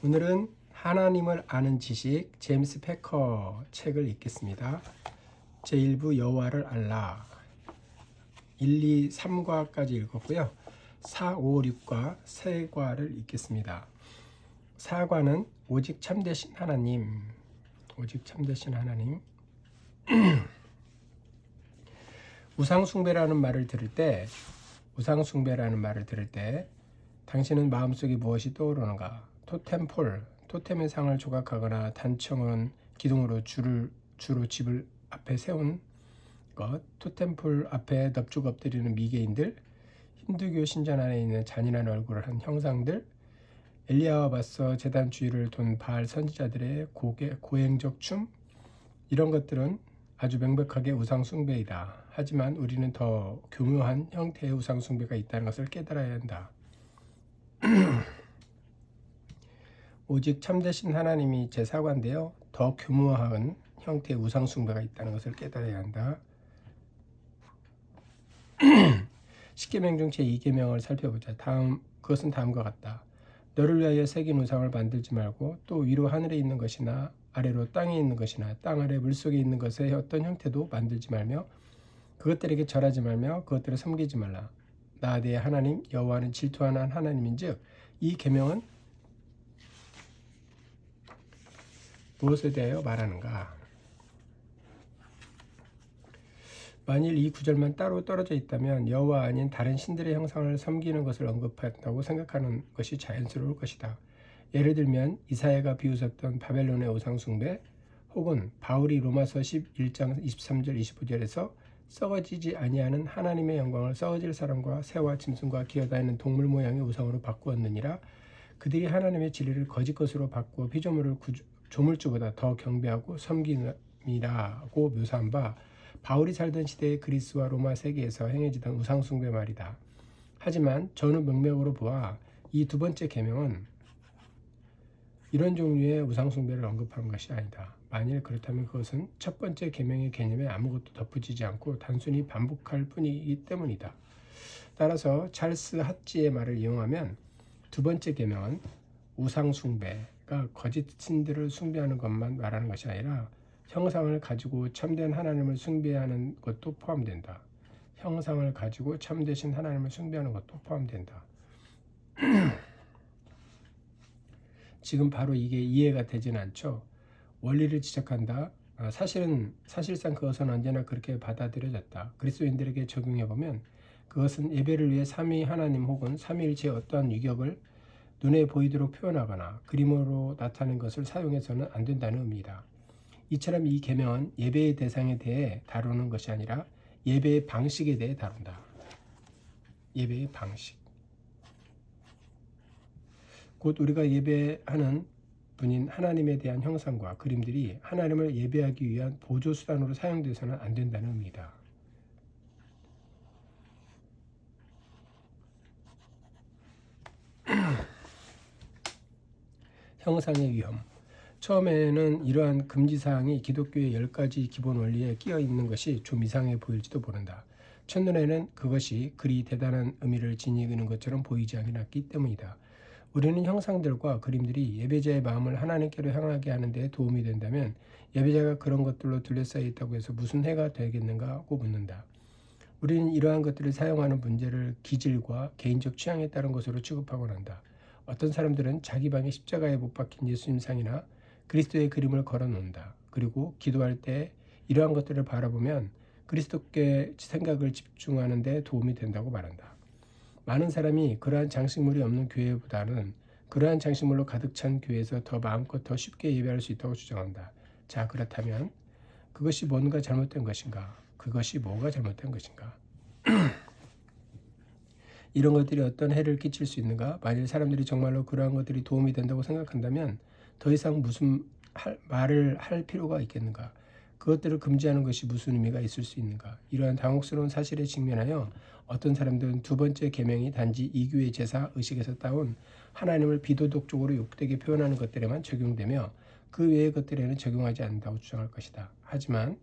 오늘은 하나님을 아는 지식 제임스 패커 책을 읽겠습니다. 제1부 여호와를 알라 1, 2, 3과까지 읽었고요. 4, 5, 6과 3과를 읽겠습니다. 4과는 오직 참되신 하나님, 오직 참되신 하나님. 우상숭배라는 말을 들을 때 당신은 마음속에 무엇이 떠오르는가? 토템폴, 토템의 상을 조각하거나 단청은 기둥으로 주로 집을 앞에 세운 것, 토템폴 앞에 넙죽 엎드리는 미개인들, 힌두교 신전 안에 있는 잔인한 얼굴을 한 형상들, 엘리야와 맞서 제단 주위를 돈 바알 선지자들의 고행적 춤, 이런 것들은 아주 명백하게 우상 숭배이다. 하지만 우리는 더 교묘한 형태의 우상 숭배가 있다는 것을 깨달아야 한다. 오직 참되신 하나님이 제4과인데요. 더 교묘한 형태의 우상 숭배가 있다는 것을 깨달아야 한다. 십계명 중 제2계명을 살펴보자. 그것은 다음과 같다. 너를 위하여 새긴 우상을 만들지 말고 또 위로 하늘에 있는 것이나 아래로 땅에 있는 것이나 땅 아래 물속에 있는 것의 어떤 형태도 만들지 말며 그것들에게 절하지 말며 그것들을 섬기지 말라. 나 내 하나님 여호와는 질투하는 하나님인즉 이 계명은 무엇에 대하여 말하는가? 만일 이 구절만 따로 떨어져 있다면 여호와 아닌 다른 신들의 형상을 섬기는 것을 언급한다고 생각하는 것이 자연스러울 것이다. 예를 들면 이사야가 비웃었던 바벨론의 우상 숭배, 혹은 바울이 로마서 11장 23절 25절에서 썩어지지 아니하는 하나님의 영광을 썩어질 사람과 새와 짐승과 기어다니는 동물 모양의 우상으로 바꾸었느니라. 그들이 하나님의 진리를 거짓 것으로 바꾸어 피조물을 조물주보다 더 경배하고 섬기니라고 묘사한 바 바울이 살던 시대의 그리스와 로마 세계에서 행해지던 우상 숭배 말이다. 하지만 저는 명맥으로 보아 이 두 번째 계명은 이런 종류의 우상 숭배를 언급한 것이 아니다. 만일 그렇다면 그것은 첫 번째 계명의 개념에 아무것도 덧붙이지 않고 단순히 반복할 뿐이기 때문이다. 따라서 찰스 핫지의 말을 이용하면 두 번째 계명은 우상 숭배가 거짓 신들을 숭배하는 것만 말하는 것이 아니라 형상을 가지고 참된 하나님을 숭배하는 것도 포함된다. 형상을 가지고 참되신 하나님을 숭배하는 것도 포함된다. 지금 바로 이게 이해가 되지는 않죠. 원리를 지적한다. 사실상 그것은 언제나 그렇게 받아들여졌다. 그리스도인들에게 적용해보면 그것은 예배를 위해 삼위 하나님 혹은 삼위일체의 어떠한 유격을 눈에 보이도록 표현하거나 그림으로 나타낸 것을 사용해서는 안 된다는 의미이다. 이처럼 이 계명은 예배의 대상에 대해 다루는 것이 아니라 예배의 방식에 대해 다룬다. 예배의 방식. 곧 우리가 예배하는 분인 하나님에 대한 형상과 그림들이 하나님을 예배하기 위한 보조수단으로 사용돼서는 안 된다는 의미다. 형상의 위험. 처음에는 이러한 금지사항이 기독교의 10가지 기본 원리에 끼어 있는 것이 좀 이상해 보일지도 모른다. 첫눈에는 그것이 그리 대단한 의미를 지니는 것처럼 보이지 않기 때문이다. 우리는 형상들과 그림들이 예배자의 마음을 하나님께로 향하게 하는 데 도움이 된다면 예배자가 그런 것들로 둘러싸여 있다고 해서 무슨 해가 되겠는가 하고 묻는다. 우리는 이러한 것들을 사용하는 문제를 기질과 개인적 취향에 따른 것으로 취급하곤 한다. 어떤 사람들은 자기 방에 십자가에 못 박힌 예수님 상이나 그리스도의 그림을 걸어 놓는다. 그리고 기도할 때 이러한 것들을 바라보면 그리스도께 생각을 집중하는 데 도움이 된다고 말한다. 많은 사람이 그러한 장식물이 없는 교회보다는 그러한 장식물로 가득 찬 교회에서 더 마음껏 더 쉽게 예배할 수 있다고 주장한다. 자, 그렇다면 그것이 뭔가 잘못된 것인가? 그것이 뭐가 잘못된 것인가? 이런 것들이 어떤 해를 끼칠 수 있는가? 만일 사람들이 정말로 그러한 것들이 도움이 된다고 생각한다면 더 이상 무슨 말을 할 필요가 있겠는가? 그것들을 금지하는 것이 무슨 의미가 있을 수 있는가? 이러한 당혹스러운 사실에 직면하여 어떤 사람들은 두 번째 계명이 단지 이교의 제사 의식에서 따온 하나님을 비도덕적으로 욕되게 표현하는 것들에만 적용되며 그 외의 것들에는 적용하지 않는다고 주장할 것이다. 하지만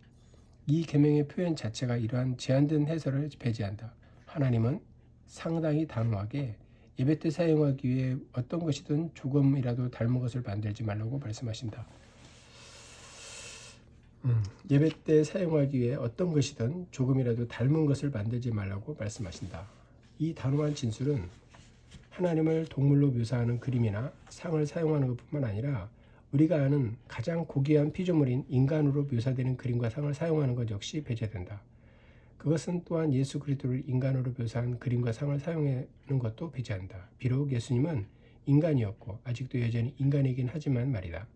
이 계명의 표현 자체가 이러한 제한된 해설을 배제한다. 하나님은 상당히 단호하게 예배 때 사용하기 위해 어떤 것이든 조금이라도 닮은 것을 만들지 말라고 말씀하신다. 예배 때 사용하기 위해 어떤 것이든 조금이라도 닮은 것을 만들지 말라고 말씀하신다. 이 단호한 진술은 하나님을 동물로 묘사하는 그림이나 상을 사용하는 것뿐만 아니라 우리가 아는 가장 고귀한 피조물인 인간으로 묘사되는 그림과 상을 사용하는 것 역시 배제된다. 그것은 또한 예수 그리스도를 인간으로 묘사한 그림과 상을 사용하는 것도 배제한다. 비록 예수님은 인간이었고 아직도 여전히 인간이긴 하지만 말이다.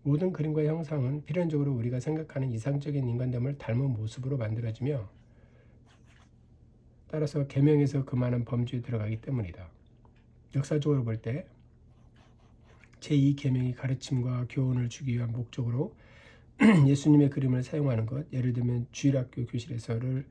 모든 그림과 형상은 필연적으로 우리가 생각하는 이상적인 인간됨을 닮은 모습으로 만들어지며 따라서 계명에서 그 많은 범주에 들어가기 때문이다. 역사적으로 볼 때 제2계명이 가르침과 교훈을 주기 위한 목적으로 예수님의 그림을 사용하는 것, 예를 들면 주일학교 교실에서를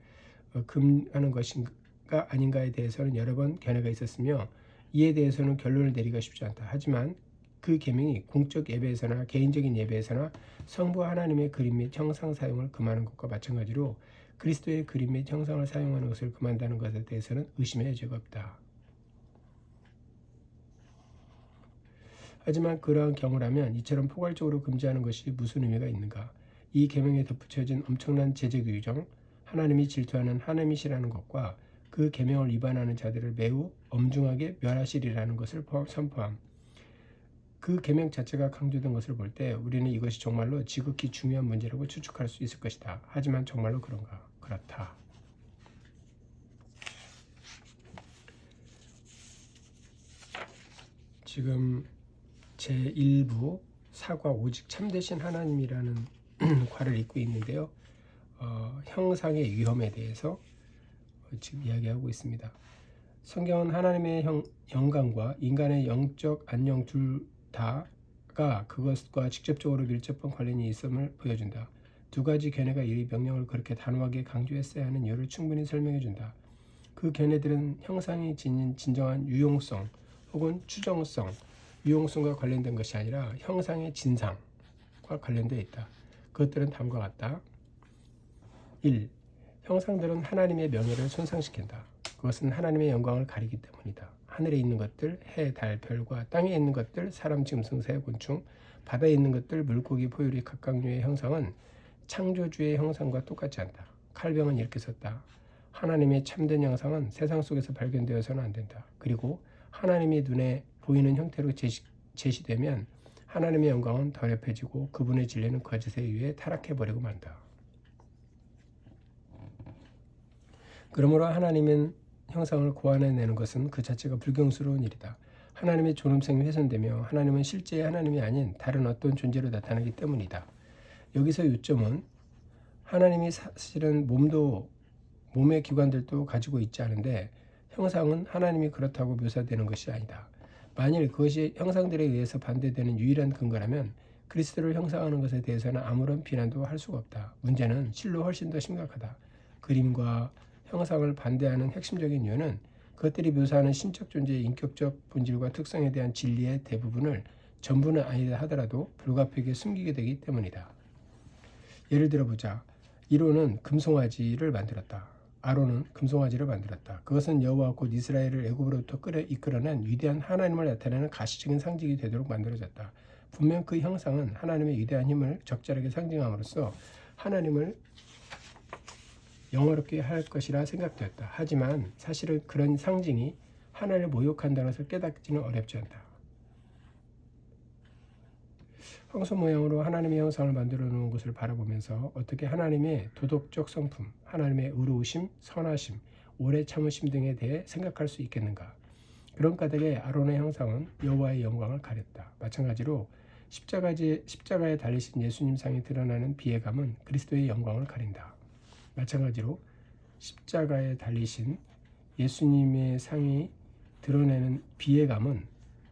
금하는 것인가 아닌가에 대해서는 여러 번 견해가 있었으며 이에 대해서는 결론을 내리기가 쉽지 않다. 하지만 그 계명이 공적 예배에서나 개인적인 예배에서나 성부 하나님의 그림 및 형상 사용을 금하는 것과 마찬가지로 그리스도의 그림 및 형상을 사용하는 것을 금한다는 것에 대해서는 의심의 여지가 없다. 하지만 그러한 경우라면 이처럼 포괄적으로 금지하는 것이 무슨 의미가 있는가? 이 계명에 덧붙여진 엄청난 제재 규정, 하나님이 질투하는 하나님이시라는 것과 그 계명을 위반하는 자들을 매우 엄중하게 멸하시리라는 것을 선포함. 그 계명 자체가 강조된 것을 볼 때 우리는 이것이 정말로 지극히 중요한 문제라고 추측할 수 있을 것이다. 하지만 정말로 그런가? 그렇다. 지금 제1부 사과 오직 참되신 하나님이라는 과를 읽고 있는데요. 형상의 위험에 대해서 지금 이야기하고 있습니다. 성경은 하나님의 영광과 인간의 영적 안녕 둘 다가 그것과 직접적으로 밀접한 관련이 있음을 보여준다. 두 가지 견해가 이 명령을 그렇게 단호하게 강조했어야 하는 이유를 충분히 설명해준다. 그 견해들은 형상이 지닌 진정한 유용성 혹은 추정성, 유용성과 관련된 것이 아니라 형상의 진상과 관련되어 있다. 그것들은 다음과 같다. 1. 형상들은 하나님의 명예를 손상시킨다. 그것은 하나님의 영광을 가리기 때문이다. 하늘에 있는 것들, 해, 달, 별과 땅에 있는 것들, 사람, 짐승, 새, 곤충, 바다에 있는 것들, 물고기, 포유류, 각각류의 형상은 창조주의 형상과 똑같지 않다. 칼병은 이렇게 썼다. 하나님의 참된 형상은 세상 속에서 발견되어서는 안 된다. 그리고 하나님이 눈에 보이는 형태로 제시되면 하나님의 영광은 더럽혀지고 그분의 진리는 거짓에 의해 타락해버리고 만다. 그러므로 하나님의 형상을 고안해내는 것은 그 자체가 불경스러운 일이다. 하나님의 존엄성이 훼손되며 하나님은 실제의 하나님이 아닌 다른 어떤 존재로 나타나기 때문이다. 여기서 요점은 하나님이 사실은 몸의 기관들도 가지고 있지 않은데 형상은 하나님이 그렇다고 묘사되는 것이 아니다. 만일 그것이 형상들에 의해서 반대되는 유일한 근거라면 그리스도를 형상하는 것에 대해서는 아무런 비난도 할 수가 없다. 문제는 실로 훨씬 더 심각하다. 그림과 형상을 반대하는 핵심적인 이유는 그것들이 묘사하는 신적 존재의 인격적 본질과 특성에 대한 진리의 대부분을 전부는 아니다 하더라도 불가피하게 숨기게 되기 때문이다. 예를 들어보자. 이로는 금송아지를 만들었다. 아론은 금송아지를 만들었다. 그것은 여호와 곧 이스라엘을 애굽으로부터 이끌어낸 위대한 하나님을 나타내는 가시적인 상징이 되도록 만들어졌다. 분명 그 형상은 하나님의 위대한 힘을 적절하게 상징함으로써 하나님을 영화롭게 할 것이라 생각되었다. 하지만 사실은 그런 상징이 하나님을 모욕한다는 것을 깨닫지는 어렵지 않다. 황소 모양으로 하나님의 형상을 만들어 놓은 것을 바라보면서 어떻게 하나님의 도덕적 성품, 하나님의 의로우심, 선하심, 오래 참으심 등에 대해 생각할 수 있겠는가? 그런 까닭에 아론의 형상은 여호와의 영광을 가렸다. 마찬가지로 십자가에 달리신 예수님 상이 드러나는 비애감은 그리스도의 영광을 가린다. 마찬가지로 십자가에 달리신 예수님의 상이 드러내는 비애감은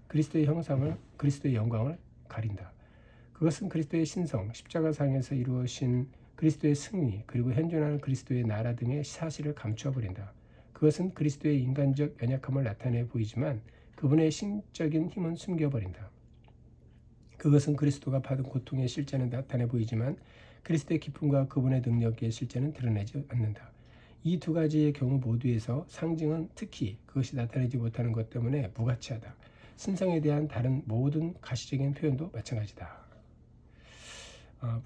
그리스도의 형상을, 그리스도의 영광을 가린다. 그것은 그리스도의 신성, 십자가상에서 이루어진 그리스도의 승리, 그리고 현존하는 그리스도의 나라 등의 사실을 감추어버린다. 그것은 그리스도의 인간적 연약함을 나타내 보이지만 그분의 신적인 힘은 숨겨버린다. 그것은 그리스도가 받은 고통의 실제는 나타내 보이지만 그리스도의 기쁨과 그분의 능력의 실제는 드러내지 않는다. 이 두 가지의 경우 모두에서 상징은 특히 그것이 나타내지 못하는 것 때문에 무가치하다. 신성에 대한 다른 모든 가시적인 표현도 마찬가지다.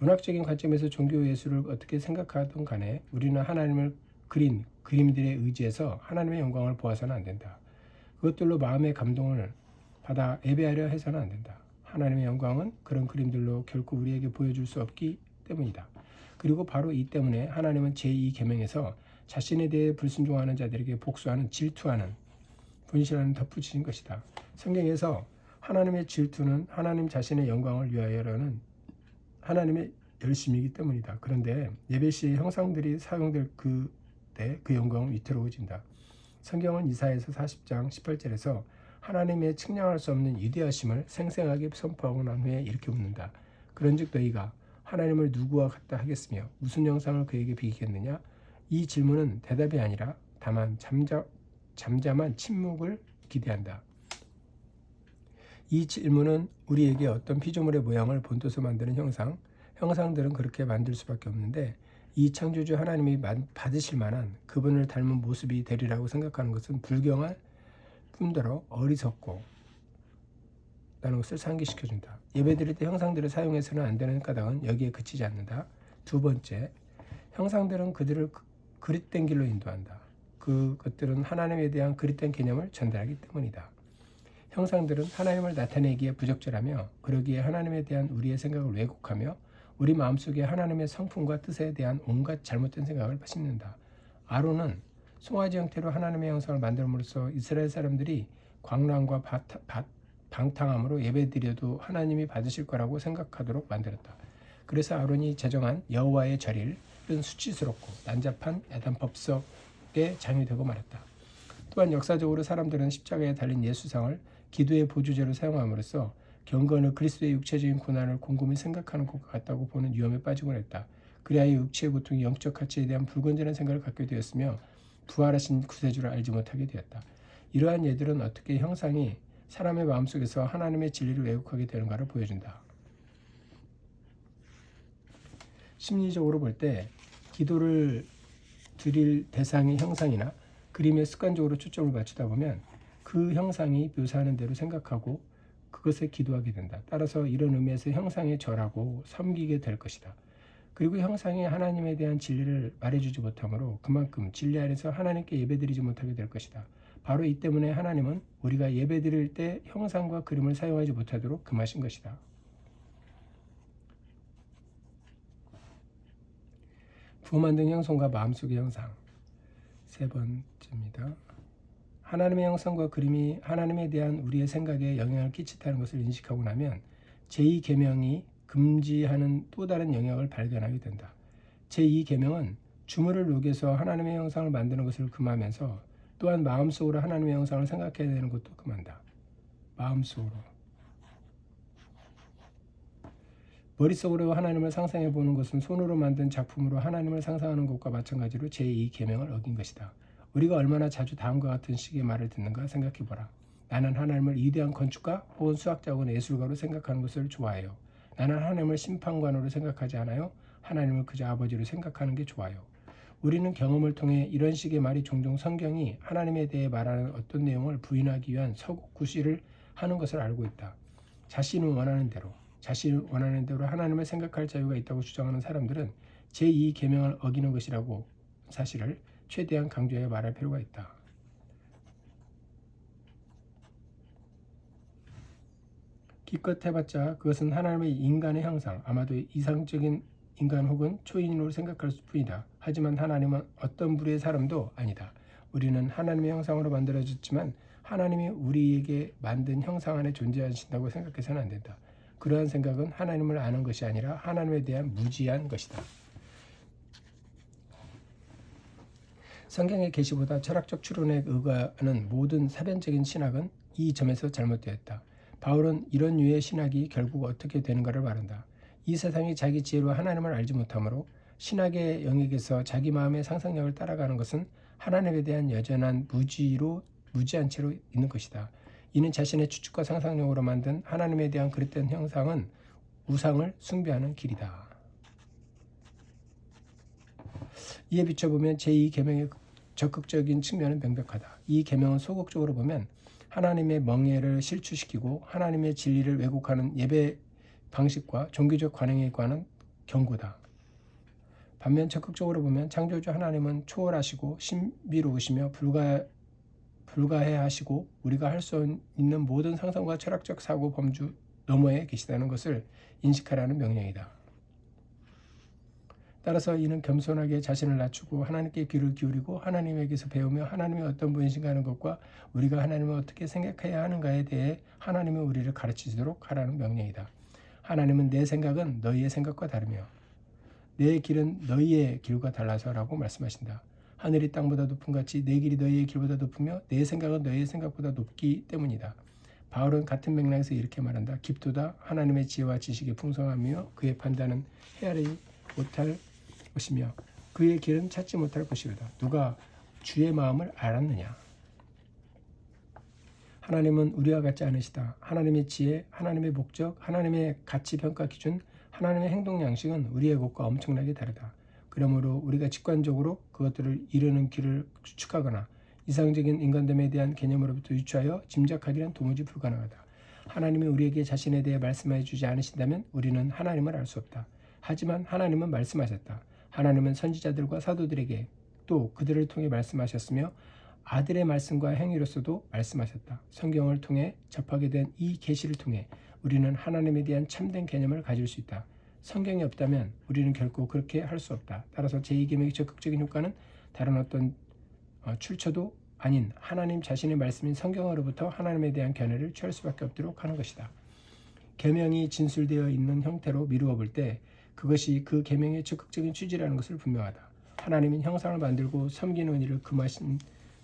문학적인 관점에서 종교 예술을 어떻게 생각하든 간에 우리는 하나님을 그린 그림들에 의지해서 하나님의 영광을 보아서는 안 된다. 그것들로 마음의 감동을 받아 예배하려 해서는 안 된다. 하나님의 영광은 그런 그림들로 결코 우리에게 보여줄 수 없기 때문이다. 그리고 바로 이 때문에 하나님은 제2계명에서 자신에 대해 불순종하는 자들에게 복수하는 질투하는 분실하는 덧붙이신 것이다. 성경에서 하나님의 질투는 하나님 자신의 영광을 위하여라는 하나님의 열심이기 때문이다. 그런데 예배 시에 형상들이 사용될 그때 그 영광은 위태로워진다. 성경은 이사야서 40장 18절에서 하나님의 측량할 수 없는 위대하심을 생생하게 선포하고 난 후에 이렇게 묻는다. 그런즉 너희가 하나님을 누구와 같다 하겠으며 무슨 형상을 그에게 비기겠느냐? 이 질문은 대답이 아니라 다만 잠잠한 침묵을 기대한다. 이 질문은 우리에게 어떤 피조물의 모양을 본떠서 만드는 형상들은 그렇게 만들 수밖에 없는데 이 창조주 하나님이 받으실 만한 그분을 닮은 모습이 되리라고 생각하는 것은 불경할 뿐더러 어리석고 라는 것을 상기시켜준다. 예배드릴 때 형상들을 사용해서는 안 되는 까닭은 여기에 그치지 않는다. 두 번째, 형상들은 그들을 그릇된 길로 인도한다. 그것들은 하나님에 대한 그릇된 개념을 전달하기 때문이다. 형상들은 하나님을 나타내기에 부적절하며 그러기에 하나님에 대한 우리의 생각을 왜곡하며 우리 마음속에 하나님의 성품과 뜻에 대한 온갖 잘못된 생각을 심는다. 아론은 송아지 형태로 하나님의 형상을 만들므로써 이스라엘 사람들이 광란과 방탕함으로 예배드려도 하나님이 받으실 거라고 생각하도록 만들었다. 그래서 아론이 제정한 여호와의 절일은 수치스럽고 난잡한 야단 법석의 장이 되고 말았다. 또한 역사적으로 사람들은 십자가에 달린 예수상을 기도의 보조제로 사용함으로써 경건을 그리스도의 육체적인 고난을 곰곰이 생각하는 것 같다고 보는 위험에 빠지곤 했다. 그리하여 육체의 고통이 영적 가치에 대한 불건전한 생각을 갖게 되었으며 부활하신 구세주를 알지 못하게 되었다. 이러한 예들은 어떻게 형상이 사람의 마음속에서 하나님의 진리를 왜곡하게 되는가를 보여준다. 심리적으로 볼 때 기도를 드릴 대상의 형상이나 그림에 습관적으로 초점을 맞추다 보면 그 형상이 묘사하는 대로 생각하고 그것에 기도하게 된다. 따라서 이런 의미에서 형상에 절하고 섬기게 될 것이다. 그리고 형상이 하나님에 대한 진리를 말해주지 못하므로 그만큼 진리 안에서 하나님께 예배드리지 못하게 될 것이다. 바로 이 때문에 하나님은 우리가 예배드릴 때 형상과 그림을 사용하지 못하도록 금하신 것이다. 부어 만든 형상과 마음속의 형상. 세 번째입니다. 하나님의 형상과 그림이 하나님에 대한 우리의 생각에 영향을 끼친다는 것을 인식하고 나면 제2계명이 금지하는 또 다른 영역을 발견하게 된다. 제2계명은 주물을 녹여서 하나님의 형상을 만드는 것을 금하면서 또한 마음속으로 하나님의 형상을 생각해야 되는 것도 금한다. 마음속으로. 머릿속으로 하나님을 상상해 보는 것은 손으로 만든 작품으로 하나님을 상상하는 것과 마찬가지로 제2계명을 어긴 것이다. 우리가 얼마나 자주 다음과 같은 식의 말을 듣는가 생각해보라. 나는 하나님을 위대한 건축가 혹은 수학자 혹은 예술가로 생각하는 것을 좋아해요. 나는 하나님을 심판관으로 생각하지 않아요. 하나님을 그저 아버지로 생각하는 게 좋아요. 우리는 경험을 통해 이런 식의 말이 종종 성경이 하나님에 대해 말하는 어떤 내용을 부인하기 위한 서구시를 하는 것을 알고 있다. 자신이 원하는 대로 하나님을 생각할 자유가 있다고 주장하는 사람들은 제2계명을 어기는 것이라고 사실을 최대한 강조해 말할 필요가 있다. 기껏 해봤자 그것은 하나님의 인간의 형상, 아마도 이상적인 인간 혹은 초인으로 생각할 뿐이다. 하지만 하나님은 어떤 부류의 사람도 아니다. 우리는 하나님의 형상으로 만들어졌지만 하나님이 우리에게 만든 형상 안에 존재하신다고 생각해서는 안 된다. 그러한 생각은 하나님을 아는 것이 아니라 하나님에 대한 무지한 것이다. 성경의 계시보다 철학적 추론에 의거하는 모든 사변적인 신학은 이 점에서 잘못되었다. 바울은 이런 유의 신학이 결국 어떻게 되는가를 말한다. 이 세상이 자기 지혜로 하나님을 알지 못하므로 신학의 영역에서 자기 마음의 상상력을 따라가는 것은 하나님에 대한 여전한 무지한 채로 있는 것이다. 이는 자신의 추측과 상상력으로 만든 하나님에 대한 그릇된 형상은 우상을 숭배하는 길이다. 이에 비춰보면 제2계명의 적극적인 측면은 명백하다. 이 계명은 소극적으로 보면 하나님의 멍에를 실추시키고 하나님의 진리를 왜곡하는 예배 방식과 종교적 관행에 관한 경고다. 반면 적극적으로 보면 창조주 하나님은 초월하시고 신비로우시며 불가해하시고 우리가 할 수 있는 모든 상상과 철학적 사고 범주 너머에 계시다는 것을 인식하라는 명령이다. 따라서 이는 겸손하게 자신을 낮추고 하나님께 귀를 기울이고 하나님에게서 배우며 하나님이 어떤 분이신가 하는 것과 우리가 하나님을 어떻게 생각해야 하는가에 대해 하나님이 우리를 가르치도록 하라는 명령이다. 하나님은 내 생각은 너희의 생각과 다르며 내 길은 너희의 길과 달라서라고 말씀하신다. 하늘이 땅보다 높은 같이 내 길이 너희의 길보다 높으며 내 생각은 너희의 생각보다 높기 때문이다. 바울은 같은 맥락에서 이렇게 말한다. 깊도다 하나님의 지혜와 지식이 풍성하며 그의 판단은 헤아리지 못할 것이며 그의 길은 찾지 못할 것이로다. 누가 주의 마음을 알았느냐. 하나님은 우리와 같지 않으시다. 하나님의 지혜, 하나님의 목적, 하나님의 가치 평가 기준, 하나님의 행동 양식은 우리의 것과 엄청나게 다르다. 그러므로 우리가 직관적으로 그것들을 이루는 길을 추측하거나 이상적인 인간됨에 대한 개념으로부터 유추하여 짐작하기는 도무지 불가능하다. 하나님이 우리에게 자신에 대해 말씀해 주지 않으신다면 우리는 하나님을 알 수 없다. 하지만 하나님은 말씀하셨다. 하나님은 선지자들과 사도들에게 또 그들을 통해 말씀하셨으며 아들의 말씀과 행위로서도 말씀하셨다. 성경을 통해 접하게 된 이 계시를 통해 우리는 하나님에 대한 참된 개념을 가질 수 있다. 성경이 없다면 우리는 결코 그렇게 할 수 없다. 따라서 제2계명의 적극적인 효과는 다른 어떤 출처도 아닌 하나님 자신의 말씀인 성경으로부터 하나님에 대한 견해를 취할 수밖에 없도록 하는 것이다. 계명이 진술되어 있는 형태로 미루어 볼 때 그것이 그 계명의 적극적인 취지라는 것을 분명하다. 하나님은 형상을 만들고 섬기는 일을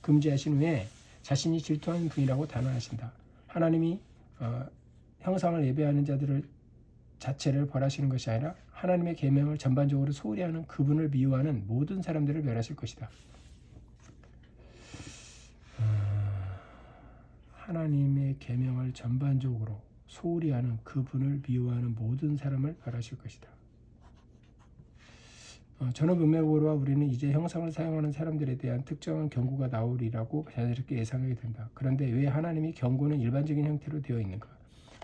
금지하신 후에 자신이 질투하는 분이라고 단언하신다. 하나님이 형상을 예배하는 자들을 자체를 벌하시는 것이 아니라 하나님의 계명을 전반적으로 소홀히 하는 그분을 미워하는 모든 사람들을 멸하실 것이다. 하나님의 계명을 전반적으로 소홀히 하는 그분을 미워하는 모든 사람을 멸하실 것이다. 전후문맥으로 우리는 이제 형상을 사용하는 사람들에 대한 특정한 경고가 나오리라고 자연스럽게 예상하게 된다. 그런데 왜 하나님이 경고는 일반적인 형태로 되어 있는가?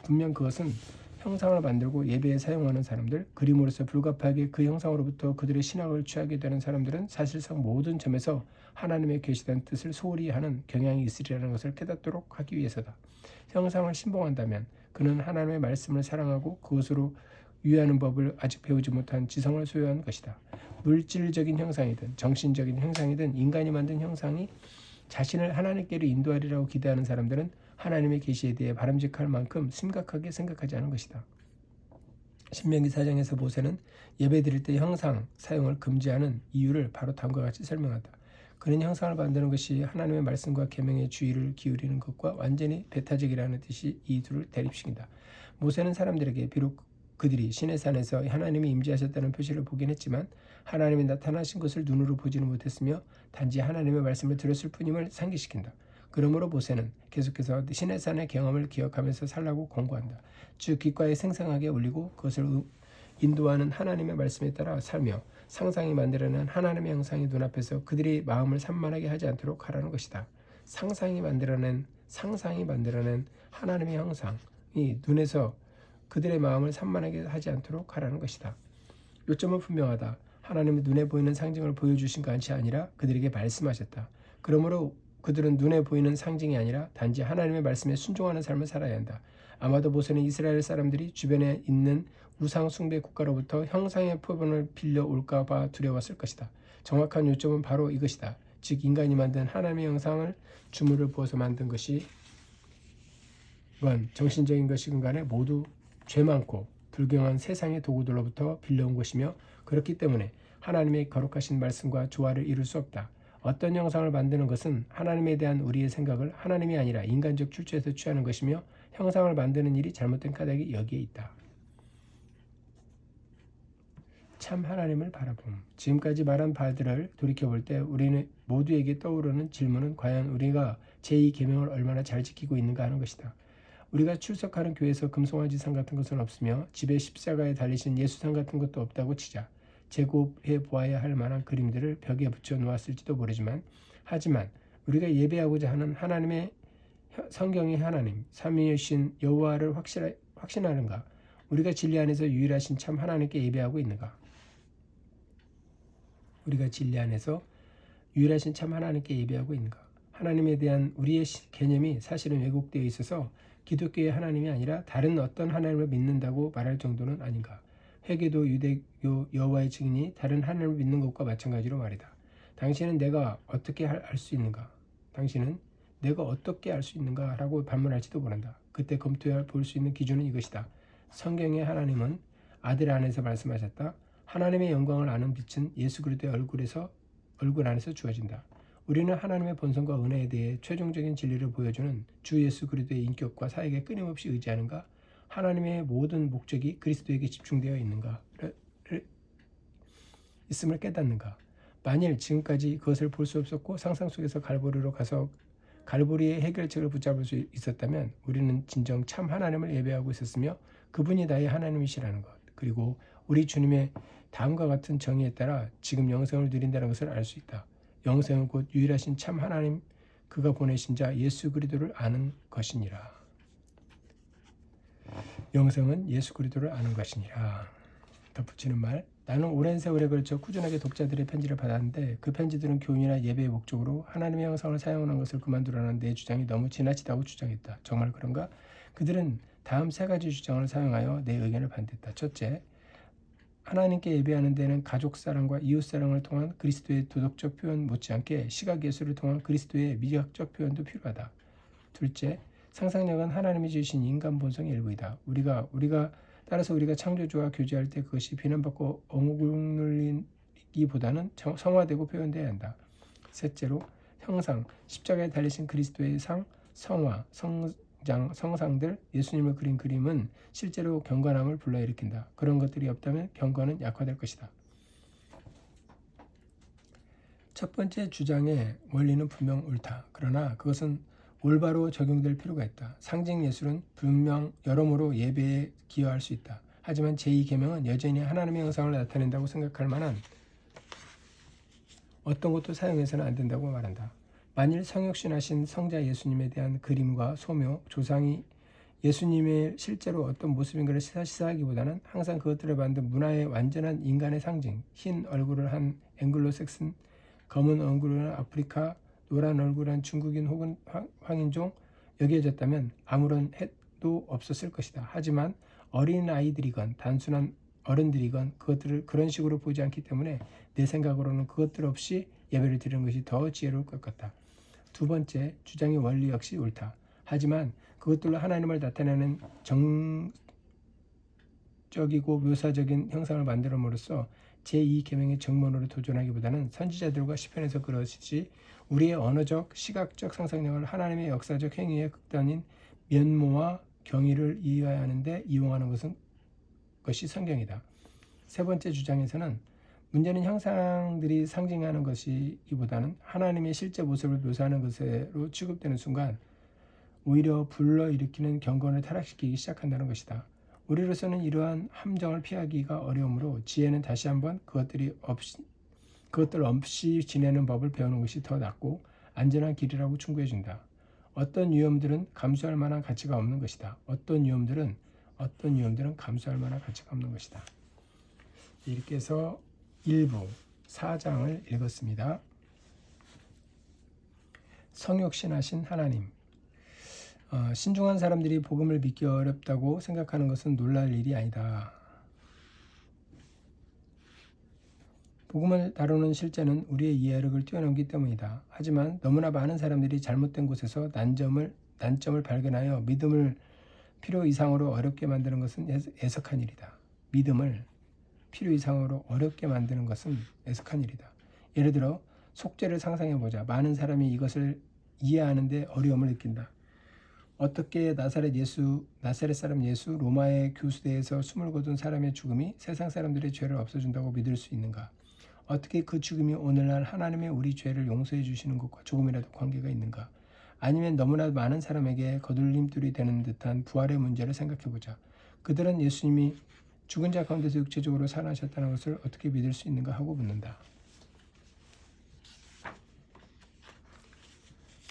분명 그것은 형상을 만들고 예배에 사용하는 사람들, 그림으로서 불가피하게 그 형상으로부터 그들의 신학을 취하게 되는 사람들은 사실상 모든 점에서 하나님의 계시된 뜻을 소홀히 하는 경향이 있으리라는 것을 깨닫도록 하기 위해서다. 형상을 신봉한다면 그는 하나님의 말씀을 사랑하고 그것으로 유의하는 법을 아직 배우지 못한 지성을 소유한 것이다. 물질적인 형상이든 정신적인 형상이든 인간이 만든 형상이 자신을 하나님께로 인도하리라고 기대하는 사람들은 하나님의 계시에 대해 바람직할 만큼 심각하게 생각하지 않은 것이다. 신명기 4장에서 모세는 예배 드릴 때 형상 사용을 금지하는 이유를 바로 다음과 같이 설명한다. 그는 형상을 만드는 것이 하나님의 말씀과 계명에 주의를 기울이는 것과 완전히 배타적이라는 뜻이 이 둘을 대립시킨다. 모세는 사람들에게 비록 그들이 시내산에서 하나님이 임재하셨다는 표시를 보긴 했지만 하나님이 나타나신 것을 눈으로 보지는 못했으며 단지 하나님의 말씀을 들었을 뿐임을 상기시킨다. 그러므로 모세는 계속해서 시내산의 경험을 기억하면서 살라고 권고한다. 즉 귓가에 생생하게 올리고 그것을 인도하는 하나님의 말씀에 따라 살며 상상이 만들어낸 하나님의 형상이 눈앞에서 그들의 마음을 산만하게 하지 않도록 하라는 것이다. 상상이 만들어낸 하나님의 형상이 눈에서 그들의 마음을 산만하게 하지 않도록 하라는 것이다. 요점은 분명하다. 하나님은 눈에 보이는 상징을 보여주신 것이 아니라 그들에게 말씀하셨다. 그러므로 그들은 눈에 보이는 상징이 아니라 단지 하나님의 말씀에 순종하는 삶을 살아야 한다. 아마도 모세는 이스라엘 사람들이 주변에 있는 우상 숭배 국가로부터 형상의 표본을 빌려올까 봐 두려웠을 것이다. 정확한 요점은 바로 이것이다. 즉 인간이 만든 하나님의 형상을 주물을 부어서 만든 것이 정신적인 것이건 간에 모두 죄 많고 불경한 세상의 도구들로부터 빌려온 것이며 그렇기 때문에 하나님의 거룩하신 말씀과 조화를 이룰 수 없다. 어떤 형상을 만드는 것은 하나님에 대한 우리의 생각을 하나님이 아니라 인간적 출처에서 취하는 것이며 형상을 만드는 일이 잘못된 까닭이 여기에 있다. 참 하나님을 바라봄. 지금까지 말한 바들을 돌이켜볼 때 우리는 모두에게 떠오르는 질문은 과연 우리가 제2계명을 얼마나 잘 지키고 있는가 하는 것이다. 우리가 출석하는 교회에서 금송아지상 같은 것은 없으며 집에 십자가에 달리신 예수상 같은 것도 없다고 치자. 제곱해 보아야 할 만한 그림들을 벽에 붙여 놓았을지도 모르지만, 하지만 우리가 예배하고자 하는 하나님의 성경의 하나님, 삼위이신 여호와를 확신하는가? 우리가 진리 안에서 유일하신 참 하나님께 예배하고 있는가? 우리가 진리 안에서 유일하신 참 하나님께 예배하고 있는가? 하나님에 대한 우리의 개념이 사실은 왜곡되어 있어서 기독교의 하나님이 아니라 다른 어떤 하나님을 믿는다고 말할 정도는 아닌가? 회개도 유대교 여호와의 증인이 다른 하나님을 믿는 것과 마찬가지로 말이다. 당신은 내가 어떻게 알 수 있는가? 당신은 내가 어떻게 알 수 있는가? 라고 반문할지도 모른다. 그때 검토해 볼 수 있는 기준은 이것이다. 성경의 하나님은 아들 안에서 말씀하셨다. 하나님의 영광을 아는 빛은 예수 그리스도의 얼굴 안에서 주어진다. 우리는 하나님의 본성과 은혜에 대해 최종적인 진리를 보여주는 주 예수 그리스도의 인격과 사역에 끊임없이 의지하는가? 하나님의 모든 목적이 그리스도에게 집중되어 있음을 깨닫는가? 만일 지금까지 그것을 볼 수 없었고 상상 속에서 갈보리로 가서 갈보리의 해결책을 붙잡을 수 있었다면 우리는 진정 참 하나님을 예배하고 있었으며 그분이 나의 하나님이시라는 것, 그리고 우리 주님의 다음과 같은 정의에 따라 지금 영생을 누린다는 것을 알 수 있다. 영생은 곧 유일하신 참 하나님, 그가 보내신 자 예수 그리스도를 아는 것이니라. 영생은 예수 그리스도를 아는 것이니라. 덧붙이는 말, 나는 오랜 세월에 걸쳐 꾸준하게 독자들의 편지를 받았는데 그 편지들은 교훈이나 예배의 목적으로 하나님의 형상을 사용하는 것을 그만두라는 내 주장이 너무 지나치다고 주장했다. 정말 그런가? 그들은 다음 세 가지 주장을 사용하여 내 의견을 반대했다. 첫째, 하나님께 예배하는 데는 가족사랑과 이웃사랑을 통한 그리스도의 도덕적 표현 못지않게 시각예술을 통한 그리스도의 미학적 표현도 필요하다. 둘째, 상상력은 하나님이 주신 인간 본성의 일부이다. 따라서 우리가 창조주와 교제할 때 그것이 비난받고 억눌리기보다는 성화되고 표현되어야 한다. 셋째로, 형상, 십자가에 달리신 그리스도의 성화, 성상들, 예수님을 그린 그림은 실제로 경건함을 불러일으킨다. 그런 것들이 없다면 경건은 약화될 것이다. 첫 번째 주장의 원리는 분명 옳다. 그러나 그것은 올바로 적용될 필요가 있다. 상징 예술은 분명 여러모로 예배에 기여할 수 있다. 하지만 제2계명은 여전히 하나님의 형상을 나타낸다고 생각할 만한 어떤 것도 사용해서는 안 된다고 말한다. 만일 성육신하신 성자 예수님에 대한 그림과 소묘, 조상이 예수님의 실제로 어떤 모습인가를 시사하기보다는 항상 그것들을 만든 문화의 완전한 인간의 상징, 흰 얼굴을 한 앵글로색슨, 검은 얼굴을 한 아프리카, 노란 얼굴을 한 중국인 혹은 황인종 여겨졌다면 아무런 해도 없었을 것이다. 하지만 어린 아이들이건 단순한 어른들이건 그것들을 그런 식으로 보지 않기 때문에 내 생각으로는 그것들 없이 예배를 드리는 것이 더 지혜로울 것 같다. 두 번째 주장의 원리 역시 옳다. 하지만 그것들로 하나님을 나타내는 정적이고 묘사적인 형상을 만들어므로써 제2계명의 정문으로 도전하기보다는 선지자들과 시편에서 그러시지 우리의 언어적, 시각적 상상력을 하나님의 역사적 행위의 극단인 면모와 경의를 이해하는 데 이용하는 것이 성경이다. 세 번째 주장에서는 문제는 형상들이 상징하는 것이기보다는 하나님의 실제 모습을 묘사하는 것으로 취급되는 순간 오히려 불러일으키는 경건을 타락시키기 시작한다는 것이다. 우리로서는 이러한 함정을 피하기가 어려우므로 지혜는 다시 한번 그것들 없이 지내는 법을 배우는 것이 더 낫고 안전한 길이라고 충고해준다. 어떤 위험들은 감수할 만한 가치가 없는 것이다. 어떤 위험들은 감수할 만한 가치가 없는 것이다. 이렇게 해서 1부 4장을 읽었습니다. 성육신하신 하나님. 신중한 사람들이 복음을 믿기 어렵다고 생각하는 것은 놀랄 일이 아니다. 복음을 다루는 실제는 우리의 이해력을 뛰어넘기 때문이다. 하지만 너무나 많은 사람들이 잘못된 곳에서 난점을 발견하여 믿음을 필요 이상으로 어렵게 만드는 것은 애석한 일이다. 믿음을 필요 이상으로 어렵게 만드는 것은 애석한 일이다. 예를 들어 속죄를 상상해보자. 많은 사람이 이것을 이해하는데 어려움을 느낀다. 어떻게 나사렛 사람 예수 로마의 교수대에서 숨을 거둔 사람의 죽음이 세상 사람들의 죄를 없애준다고 믿을 수 있는가? 어떻게 그 죽음이 오늘날 하나님의 우리 죄를 용서해 주시는 것과 조금이라도 관계가 있는가? 아니면 너무나 많은 사람에게 거들림돌이 되는 듯한 부활의 문제를 생각해보자. 그들은 예수님이 죽은 자 가운데서 육체적으로 살아나셨다는 것을 어떻게 믿을 수 있는가 하고 묻는다.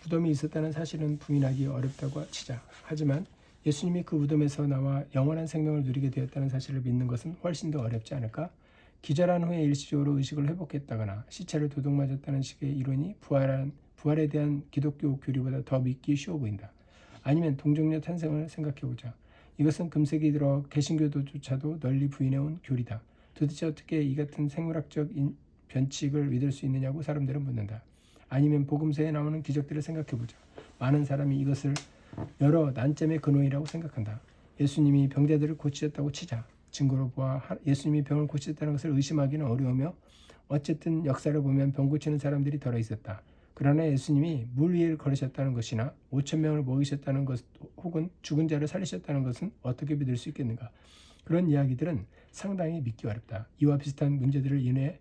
무덤이 있었다는 사실은 부인하기 어렵다고 치자. 하지만 예수님이 그 무덤에서 나와 영원한 생명을 누리게 되었다는 사실을 믿는 것은 훨씬 더 어렵지 않을까? 기절한 후에 일시적으로 의식을 회복했다거나 시체를 도둑맞았다는 식의 이론이 부활에 대한 기독교 교리보다 더 믿기 쉬워 보인다. 아니면 동정녀 탄생을 생각해보자. 이것은 금세기 들어 개신교도조차도 널리 부인해온 교리다. 도대체 어떻게 이 같은 생물학적 변칙을 믿을 수 있느냐고 사람들은 묻는다. 아니면 복음서에 나오는 기적들을 생각해보자. 많은 사람이 이것을 여러 난점의 근원이라고 생각한다. 예수님이 병자들을 고치셨다고 치자. 증거로 보아 예수님이 병을 고치셨다는 것을 의심하기는 어려우며 어쨌든 역사를 보면 병 고치는 사람들이 덜어 있었다. 그러나 예수님이 물 위를 걸으셨다는 것이나 5천 명을 먹이셨다는 것 혹은 죽은 자를 살리셨다는 것은 어떻게 믿을 수 있겠는가? 그런 이야기들은 상당히 믿기 어렵다. 이와 비슷한 문제들을 인해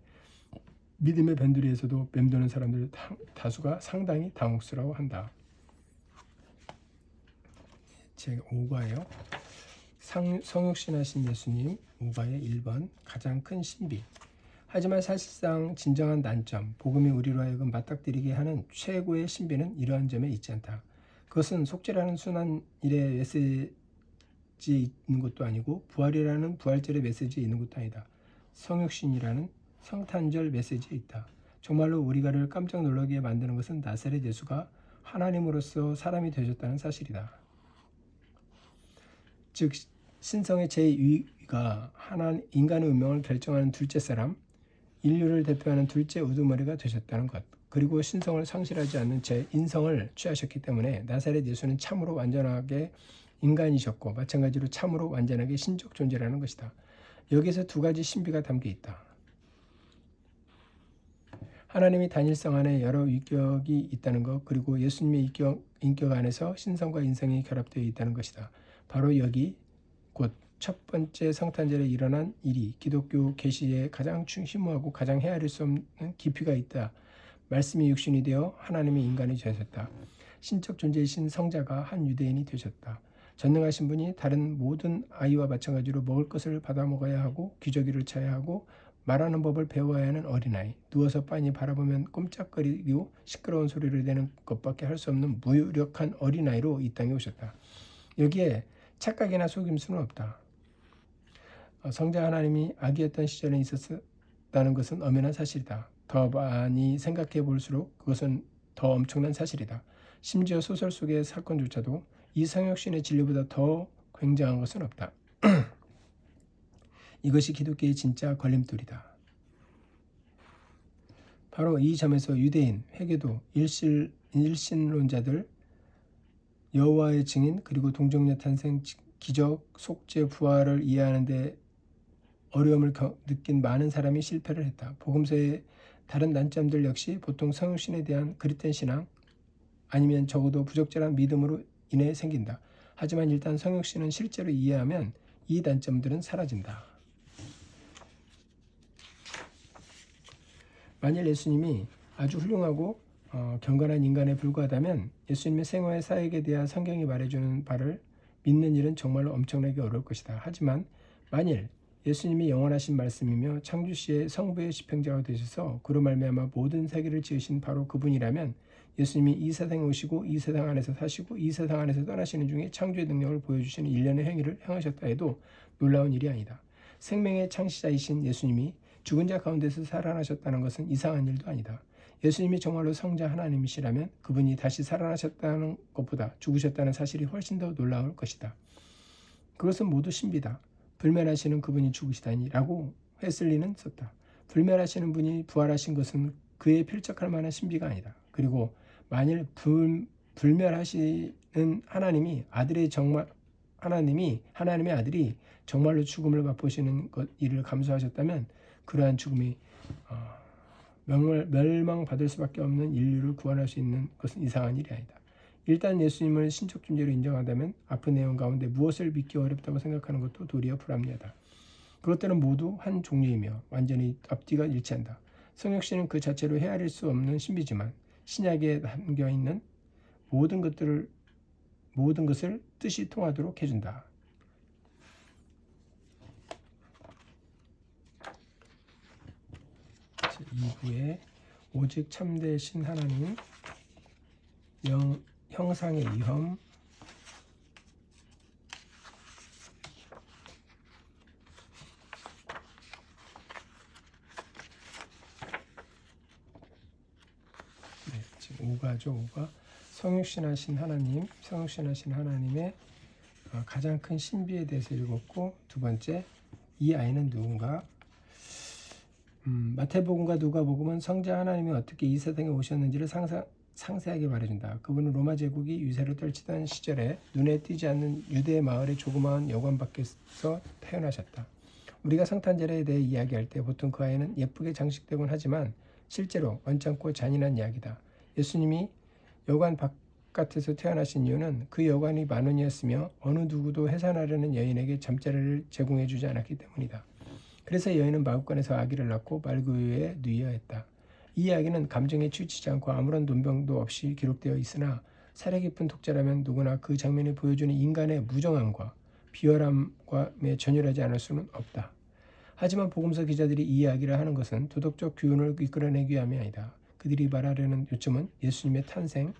믿음의 변두리에서도 맴도는 사람들 다수가 상당히 당혹스러워한다. 제 5과예요. 성육신하신 예수님 5과의 1번 가장 큰 신비. 하지만 사실상 진정한 난점, 복음이 우리로 하여금 맞닥뜨리게 하는 최고의 신비는 이러한 점에 있지 않다. 그것은 속죄라는 순한 일의 메시지에 있는 것도 아니고 부활이라는 부활절의 메시지에 있는 것도 아니다. 성육신이라는 성탄절 메시지에 있다. 정말로 우리가를 깜짝 놀라게 만드는 것은 나사렛 예수가 하나님으로서 사람이 되셨다는 사실이다. 즉 신성의 제2위가 인간의 운명을 결정하는 둘째 사람, 인류를 대표하는 둘째 우두머리가 되셨다는 것, 그리고 신성을 상실하지 않는 제 인성을 취하셨기 때문에 나사렛 예수는 참으로 완전하게 인간이셨고 마찬가지로 참으로 완전하게 신적 존재라는 것이다. 여기서 두 가지 신비가 담겨 있다. 하나님이 단일성 안에 여러 위격이 있다는 것, 그리고 예수님의 인격 안에서 신성과 인성이 결합되어 있다는 것이다. 바로 여기 곧 첫 번째 성탄절에 일어난 일이 기독교 계시에 가장 심오하고 가장 헤아릴 수 없는 깊이가 있다. 말씀이 육신이 되어 하나님의 인간이 되셨다. 신적 존재이신 성자가 한 유대인이 되셨다. 전능하신 분이 다른 모든 아이와 마찬가지로 먹을 것을 받아 먹어야 하고 기저귀를 차야 하고 말하는 법을 배워야 하는 어린아이, 누워서 빤히 바라보면 꼼짝거리고 시끄러운 소리를 내는 것밖에 할 수 없는 무력한 어린아이로 이 땅에 오셨다. 여기에 착각이나 속임수는 없다. 성자 하나님이 아기였던 시절에 있었다는 것은 엄연한 사실이다. 더 많이 생각해 볼수록 그것은 더 엄청난 사실이다. 심지어 소설 속의 사건조차도 이 성육신의 진리보다 더 굉장한 것은 없다. 이것이 기독교의 진짜 걸림돌이다. 바로 이 점에서 유대인, 회개도, 일신론자들, 여호와의 증인, 그리고 동정녀 탄생, 기적, 속죄, 부활을 이해하는 데 어려움을 느낀 많은 사람이 실패를 했다. 복음서의 다른 난점들 역시 보통 성육신에 대한 그릇된 신앙 아니면 적어도 부적절한 믿음으로 인해 생긴다. 하지만 일단 성육신은 실제로 이해하면 이 단점들은 사라진다. 만일 예수님이 아주 훌륭하고 경건한 인간에 불과하다면 예수님의 생애와 사역에 대한 성경이 말해주는 바를 믿는 일은 정말로 엄청나게 어려울 것이다. 하지만 만일 예수님이 영원하신 말씀이며 창조시의 성부의 집행자가 되셔서 그로 말미암아 모든 세계를 지으신 바로 그분이라면 예수님이 이 세상에 오시고 이 세상 안에서 사시고 이 세상 안에서 떠나시는 중에 창조의 능력을 보여주시는 일련의 행위를 행하셨다 해도 놀라운 일이 아니다. 생명의 창시자이신 예수님이 죽은 자 가운데서 살아나셨다는 것은 이상한 일도 아니다. 예수님이 정말로 성자 하나님이시라면 그분이 다시 살아나셨다는 것보다 죽으셨다는 사실이 훨씬 더 놀라울 것이다. 그것은 모두 신비다. 불멸하시는 그분이 죽으시다니 라고 웨슬리는 썼다. 불멸하시는 분이 부활하신 것은 그에 필적할 만한 신비가 아니다. 그리고 만일 불멸하시는 하나님의 아들이 정말로 죽음을 맛보시는 일을 감수하셨다면 그러한 죽음이 멸망받을 수밖에 없는 인류를 구원할 수 있는 것은 이상한 일이 아니다. 일단 예수님을 신적 존재로 인정한다면 앞의 내용 가운데 무엇을 믿기 어렵다고 생각하는 것도 도리어 불합리하다. 그것들은 모두 한 종류이며 완전히 앞뒤가 일치한다. 성육신은 그 자체로 헤아릴 수 없는 신비지만 신약에 담겨있는 모든 것을 뜻이 통하도록 해준다. 2부에 오직 참되신 하나님, 형상의 위험, 지금 5가죠. 5가 성육신하신 하나님의 가장 큰 신비에 대해서 읽었고, 두 번째, 이 아이는 누군가? 마태복음과 누가복음은 성자 하나님이 어떻게 이 세상에 오셨는지를 상세하게 말해준다. 그분은 로마 제국이 유세를 떨치던 시절에 눈에 띄지 않는 유대 마을의 조그마한 여관 밖에서 태어나셨다. 우리가 성탄절에 대해 이야기할 때 보통 그 아이는 예쁘게 장식되곤 하지만 실제로 언짢고 잔인한 이야기다. 예수님이 여관 바깥에서 태어나신 이유는 그 여관이 만원이었으며 어느 누구도 해산하려는 여인에게 잠자리를 제공해주지 않았기 때문이다. 그래서 여인은 마구간에서 아기를 낳고 말구유에 누이어했다. 이 이야기는 감정에 치우치지 않고 아무런 논병도 없이 기록되어 있으나 사려 깊은 독자라면 누구나 그 장면이 보여주는 인간의 무정함과 비열함에 전율하지 않을 수는 없다. 하지만 복음서 기자들이 이 이야기를 하는 것은 도덕적 교훈을 이끌어내기 위함이 아니다. 그들이 말하려는 요점은 예수님의 탄생이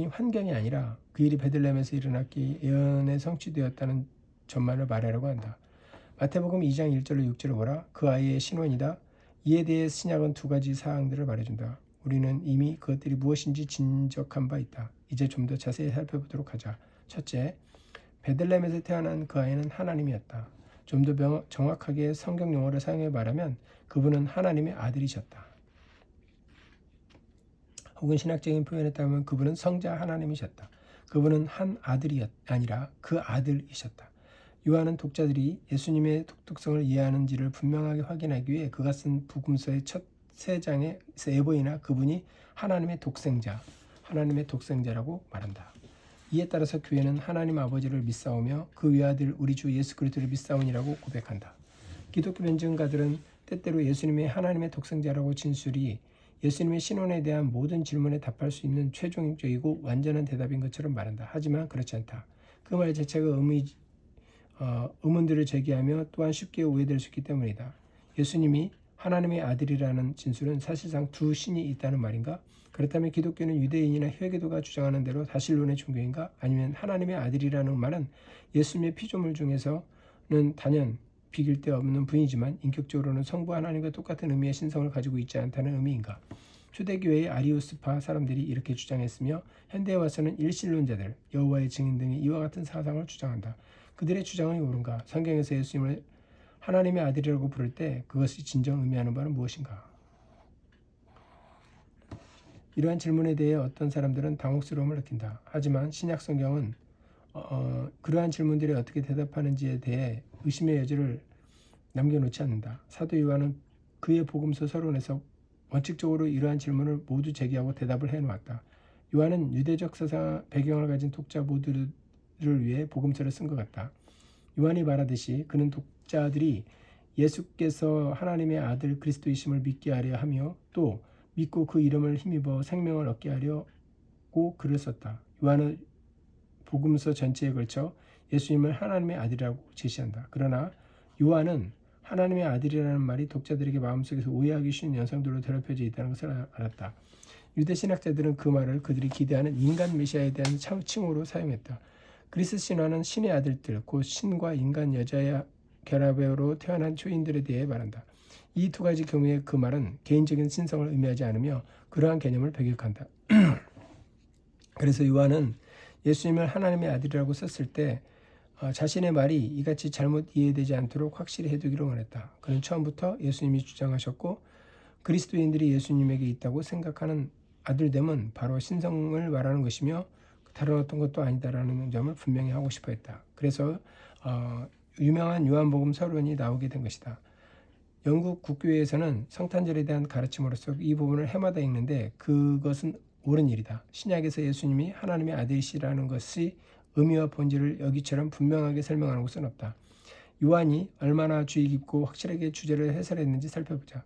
환경이 아니라 그 일이 베들레헴에서 일어났기 예언에 성취되었다는 점만을 말하려고 한다. 마태복음 2장 1절로 6절을 보라. 그 아이의 신원이다. 이에 대해 신약은 두 가지 사항들을 말해준다. 우리는 이미 그것들이 무엇인지 진적한 바 있다. 이제 좀 더 자세히 살펴보도록 하자. 첫째, 베들레헴에서 태어난 그 아이는 하나님이었다. 좀 더 정확하게 성경 용어를 사용해 말하면 그분은 하나님의 아들이셨다. 혹은 신학적인 표현에 따르면 그분은 성자 하나님이셨다. 그분은 한 아들이 아니라 그 아들이셨다. 요한은 독자들이 예수님의 독특성을 이해하는지를 분명하게 확인하기 위해 그가 쓴 복음서의 첫 3장에서 예보이나 그분이 하나님의 독생자라고 말한다. 이에 따라서 교회는 하나님 아버지를 믿사오며 그 외아들 우리 주 예수 그리스도를 믿사오니라고 고백한다. 기독교 변증가들은 때때로 예수님의 하나님의 독생자라고 진술이 예수님의 신원에 대한 모든 질문에 답할 수 있는 최종적이고 완전한 대답인 것처럼 말한다. 하지만 그렇지 않다. 그 말 자체가 의문들을 제기하며 또한 쉽게 오해될 수 있기 때문이다. 예수님이 하나님의 아들이라는 진술은 사실상 두 신이 있다는 말인가? 그렇다면 기독교는 유대인이나 회계도가 주장하는 대로 다신론의 종교인가? 아니면 하나님의 아들이라는 말은 예수님의 피조물 중에서는 단연 비길 데 없는 분이지만 인격적으로는 성부 하나님과 똑같은 의미의 신성을 가지고 있지 않다는 의미인가? 초대교회의 아리우스파 사람들이 이렇게 주장했으며 현대에 와서는 일신론자들, 여호와의 증인 등이 이와 같은 사상을 주장한다. 그들의 주장은 옳은가? 성경에서 예수님을 하나님의 아들이라고 부를 때 그것이 진정 의미하는 바는 무엇인가? 이러한 질문에 대해 어떤 사람들은 당혹스러움을 느낀다. 하지만 신약 성경은 그러한 질문들에 어떻게 대답하는지에 대해 의심의 여지를 남겨놓지 않는다. 사도 요한은 그의 복음서 서론에서 원칙적으로 이러한 질문을 모두 제기하고 대답을 해놓았다. 요한은 유대적 사상 배경을 가진 독자 모두를 위해 복음서를 쓴 것 같다. 요한이 말하듯이 그는 독자들이 예수께서 하나님의 아들 그리스도이심을 믿게 하려 하며 또 믿고 그 이름을 힘입어 생명을 얻게 하려고 글을 썼다. 요한은 복음서 전체에 걸쳐 예수님을 하나님의 아들이라고 제시한다. 그러나 요한은 하나님의 아들이라는 말이 독자들에게 마음속에서 오해하기 쉬운 연상들로 더럽혀져 있다는 것을 알았다. 유대 신학자들은 그 말을 그들이 기대하는 인간 메시아에 대한 칭호로 사용했다. 그리스 신화는 신의 아들들, 곧 신과 인간 여자의 결합으로 태어난 초인들에 대해 말한다. 이 두 가지 경우에 그 말은 개인적인 신성을 의미하지 않으며 그러한 개념을 배격한다. 그래서 요한은 예수님을 하나님의 아들이라고 썼을 때 자신의 말이 이같이 잘못 이해되지 않도록 확실히 해두기를 원했다. 그는 처음부터 예수님이 주장하셨고 그리스도인들이 예수님에게 있다고 생각하는 아들됨은 바로 신성을 말하는 것이며 다른 어떤 것도 아니다라는 점을 분명히 하고 싶어 했다. 그래서 유명한 요한복음 서론이 나오게 된 것이다. 영국 국교회에서는 성탄절에 대한 가르침으로서 이 부분을 해마다 읽는데 그것은 옳은 일이다. 신약에서 예수님이 하나님의 아들이시라는 것이 의미와 본질을 여기처럼 분명하게 설명하는 것은 없다. 요한이 얼마나 주의 깊고 확실하게 주제를 해설했는지 살펴보자.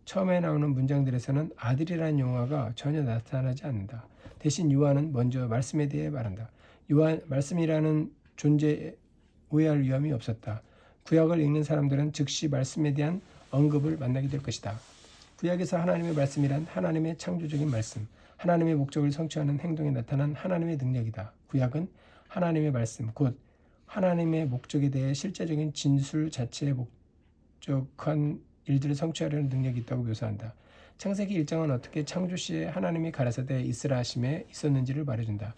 처음에 나오는 문장들에서는 아들이라는 용어가 전혀 나타나지 않는다. 대신 요한은 먼저 말씀에 대해 말한다. 요한 말씀이라는 존재에 오해할 위험이 없었다. 구약을 읽는 사람들은 즉시 말씀에 대한 언급을 만나게 될 것이다. 구약에서 하나님의 말씀이란 하나님의 창조적인 말씀, 하나님의 목적을 성취하는 행동에 나타난 하나님의 능력이다. 구약은 하나님의 말씀, 곧 하나님의 목적에 대해 실제적인 진술 자체에 목적한 일들을 성취하려는 능력이 있다고 묘사한다. 창세기 1장은 어떻게 창조 시에 하나님이 가라사대 있으라 하심에 있었는지를 말해준다.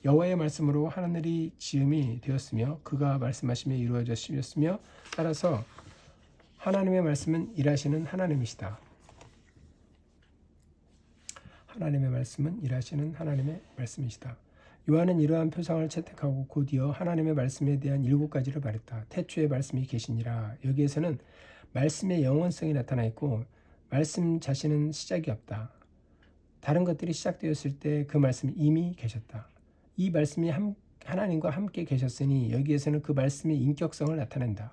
여호와의 말씀으로 하늘이 지음이 되었으며 그가 말씀하심에 이루어졌으며 따라서 하나님의 말씀은 일하시는 하나님이시다. 하나님의 말씀은 일하시는 하나님의 말씀이시다. 요한은 이러한 표상을 채택하고 곧이어 하나님의 말씀에 대한 7가지를 말했다. 태초에 말씀이 계시니라. 여기에서는 말씀의 영원성이 나타나 있고 말씀 자신은 시작이 없다. 다른 것들이 시작되었을 때 그 말씀이 이미 계셨다. 이 말씀이 하나님과 함께 계셨으니 여기에서는 그 말씀의 인격성을 나타낸다.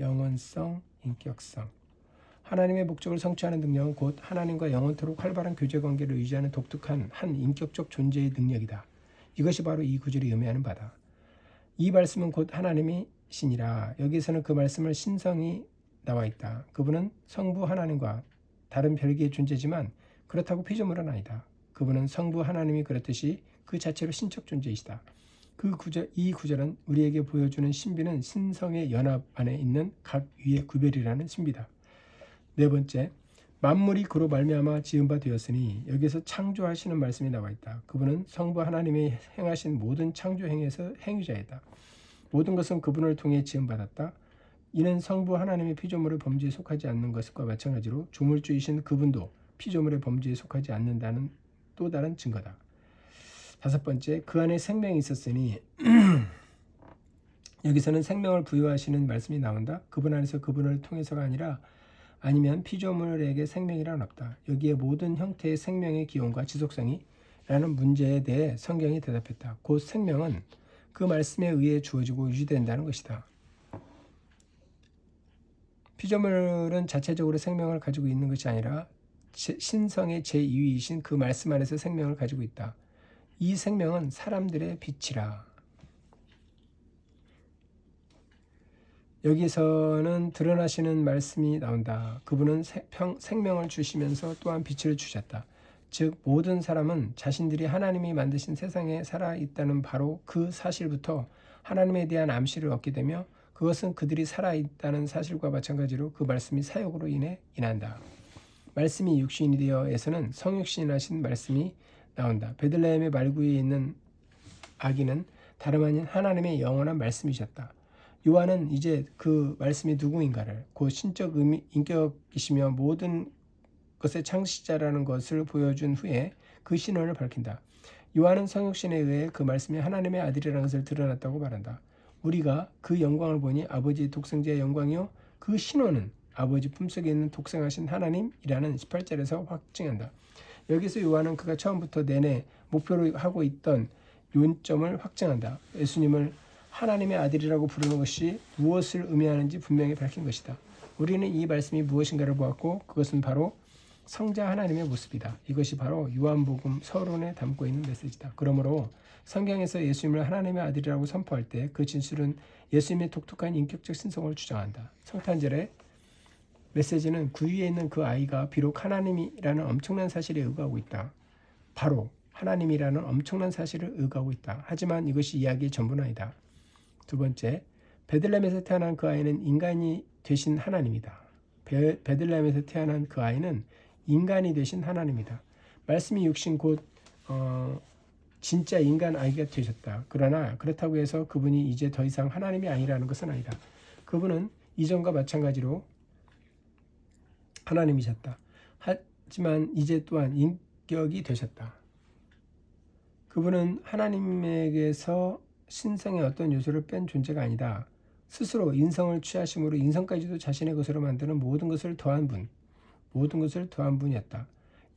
영원성, 인격성. 하나님의 목적을 성취하는 능력은 곧 하나님과 영원토록 활발한 교제관계를 유지하는 독특한 한 인격적 존재의 능력이다. 이것이 바로 이 구절이 의미하는 바다. 이 말씀은 곧 하나님이시니라. 여기에서는 그 말씀을 신성이 나와 있다. 그분은 성부 하나님과 다른 별개의 존재지만 그렇다고 피조물은 아니다. 그분은 성부 하나님이 그렇듯이 그 자체로 신적 존재이시다. 이 구절은 우리에게 보여주는 신비는 신성의 연합 안에 있는 각 위의 구별이라는 신비다. 네 번째, 만물이 그로 말미암아 지은 바 되었으니 여기서 창조하시는 말씀이 나와 있다. 그분은 성부 하나님이 행하신 모든 창조 행에서 행위자이다. 모든 것은 그분을 통해 지음 받았다. 이는 성부 하나님의 피조물의 범죄에 속하지 않는 것과 마찬가지로 조물주이신 그분도 피조물의 범죄에 속하지 않는다는 또 다른 증거다. 다섯 번째, 그 안에 생명이 있었으니 여기서는 생명을 부여하시는 말씀이 나온다. 그분 안에서 그분을 통해서가 아니면 피조물에게 생명이란 없다. 여기에 모든 형태의 생명의 기원과 지속성이 라는 문제에 대해 성경이 대답했다. 곧 생명은 그 말씀에 의해 주어지고 유지된다는 것이다. 피조물은 자체적으로 생명을 가지고 있는 것이 아니라 신성의 제2위이신 그 말씀 안에서 생명을 가지고 있다. 이 생명은 사람들의 빛이라. 여기서는 드러나시는 말씀이 나온다. 그분은 생명을 주시면서 또한 빛을 주셨다. 즉 모든 사람은 자신들이 하나님이 만드신 세상에 살아있다는 바로 그 사실부터 하나님에 대한 암시를 얻게 되며 그것은 그들이 살아있다는 사실과 마찬가지로 그 말씀이 사역으로 인해 인한다. 말씀이 육신이 되어에서는 성육신하신 말씀이 나온다. 베들레헴의 말구에 있는 아기는 다름 아닌 하나님의 영원한 말씀이셨다. 요한은 이제 그 말씀이 누구인가를 곧 신적 인격이시며 모든 것의 창시자라는 것을 보여준 후에 그 신원을 밝힌다. 요한은 성육신에 의해 그 말씀이 하나님의 아들이라는 것을 드러났다고 말한다. 우리가 그 영광을 보니 아버지 독생자의 영광이요 그 신원은 아버지 품속에 있는 독생하신 하나님이라는 18절에서 확증한다. 여기서 요한은 그가 처음부터 내내 목표로 하고 있던 요점을 확증한다. 예수님을 하나님의 아들이라고 부르는 것이 무엇을 의미하는지 분명히 밝힌 것이다. 우리는 이 말씀이 무엇인가를 보았고 그것은 바로 성자 하나님의 모습이다. 이것이 바로 요한복음 서론에 담고 있는 메시지다. 그러므로 성경에서 예수님을 하나님의 아들이라고 선포할 때 그 진술은 예수님의 독특한 인격적 신성을 주장한다. 성탄절의 메시지는 그 위에 있는 그 아이가 비록 하나님이라는 엄청난 사실에 의거하고 있다. 바로 하나님이라는 엄청난 사실을 의거하고 있다. 하지만 이것이 이야기의 전부는 아니다. 두 번째, 베들레헴에서 태어난 그 아이는 인간이 되신 하나님이다. 베들레헴에서 태어난 그 아이는 인간이 되신 하나님이다. 말씀이 육신 곧 진짜 인간 아이가 되셨다. 그러나 그렇다고 해서 그분이 이제 더 이상 하나님이 아니라는 것은 아니다. 그분은 이전과 마찬가지로 하나님이셨다. 하지만 이제 또한 인격이 되셨다. 그분은 하나님에게서 신성의 어떤 요소를 뺀 존재가 아니다. 스스로 인성을 취하심으로 인성까지도 자신의 것으로 만드는 모든 것을 더한 분이었다.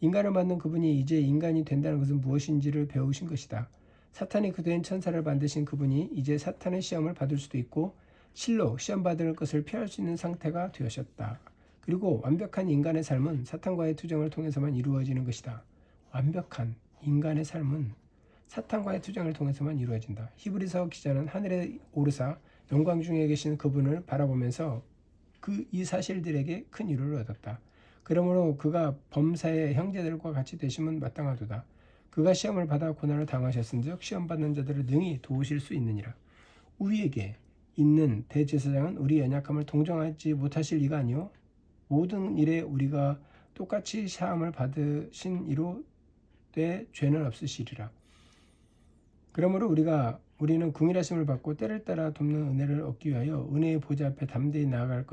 인간을 만든 그분이 이제 인간이 된다는 것은 무엇인지를 배우신 것이다. 사탄이 그된 천사를 만드신 그분이 이제 사탄의 시험을 받을 수도 있고 실로 시험받을 것을 피할 수 있는 상태가 되셨다. 그리고 완벽한 인간의 삶은 사탄과의 투쟁을 통해서만 이루어지는 것이다. 완벽한 인간의 삶은 사탄과의 투쟁을 통해서만 이루어진다. 히브리서 기자는 하늘에 오르사 영광 중에 계신 그분을 바라보면서 이 사실들에게 큰 위로를 얻었다. 그러므로 그가 범사의 형제들과 같이 되심은 마땅하도다. 그가 시험을 받아 고난을 당하셨은즉 시험 받는 자들을 능히 도우실 수 있느니라. 우리에게 있는 대제사장은 우리 연약함을 동정하지 못하실 이가 아니요 모든 일에 우리가 똑같이 사함을 받으신 이로 때 죄는 없으시리라. 그러므로 우리는 궁일하심을 받고 때를 따라 돕는 은혜를 얻기 위하여 은혜의 보좌 앞에 담대히 나아갈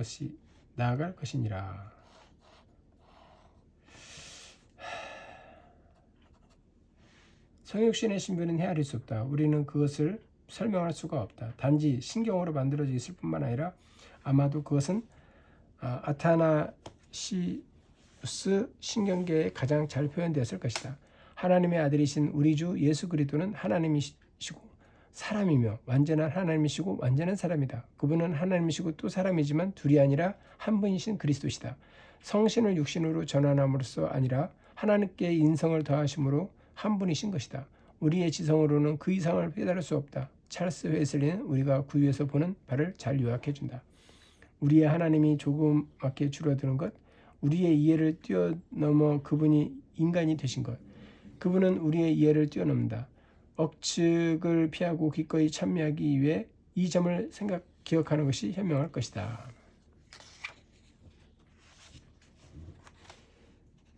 것이니라. 성육신의 신비는 헤아릴 수 없다. 우리는 그것을 설명할 수가 없다. 단지 신경으로 만들어져 있을 뿐만 아니라 아마도 그것은 아타나시우스 신경계에 가장 잘 표현되었을 것이다. 하나님의 아들이신 우리 주 예수 그리스도는 하나님이시고 사람이며 완전한 하나님이시고 완전한 사람이다. 그분은 하나님이시고 또 사람이지만 둘이 아니라 한 분이신 그리스도시다. 성신을 육신으로 전환함으로써 아니라 하나님께 인성을 더하심으로 한 분이신 것이다. 우리의 지성으로는 그 이상을 깨달을 수 없다. 찰스 웨슬리는 우리가 구유에서 보는 바를 잘 요약해준다. 우리의 하나님이 조그맣게 줄어드는 것, 우리의 이해를 뛰어넘어 그분이 인간이 되신 것, 그분은 우리의 이해를 뛰어넘는다. 억측을 피하고 기꺼이 참여하기 위해 이 점을 기억하는 것이 현명할 것이다.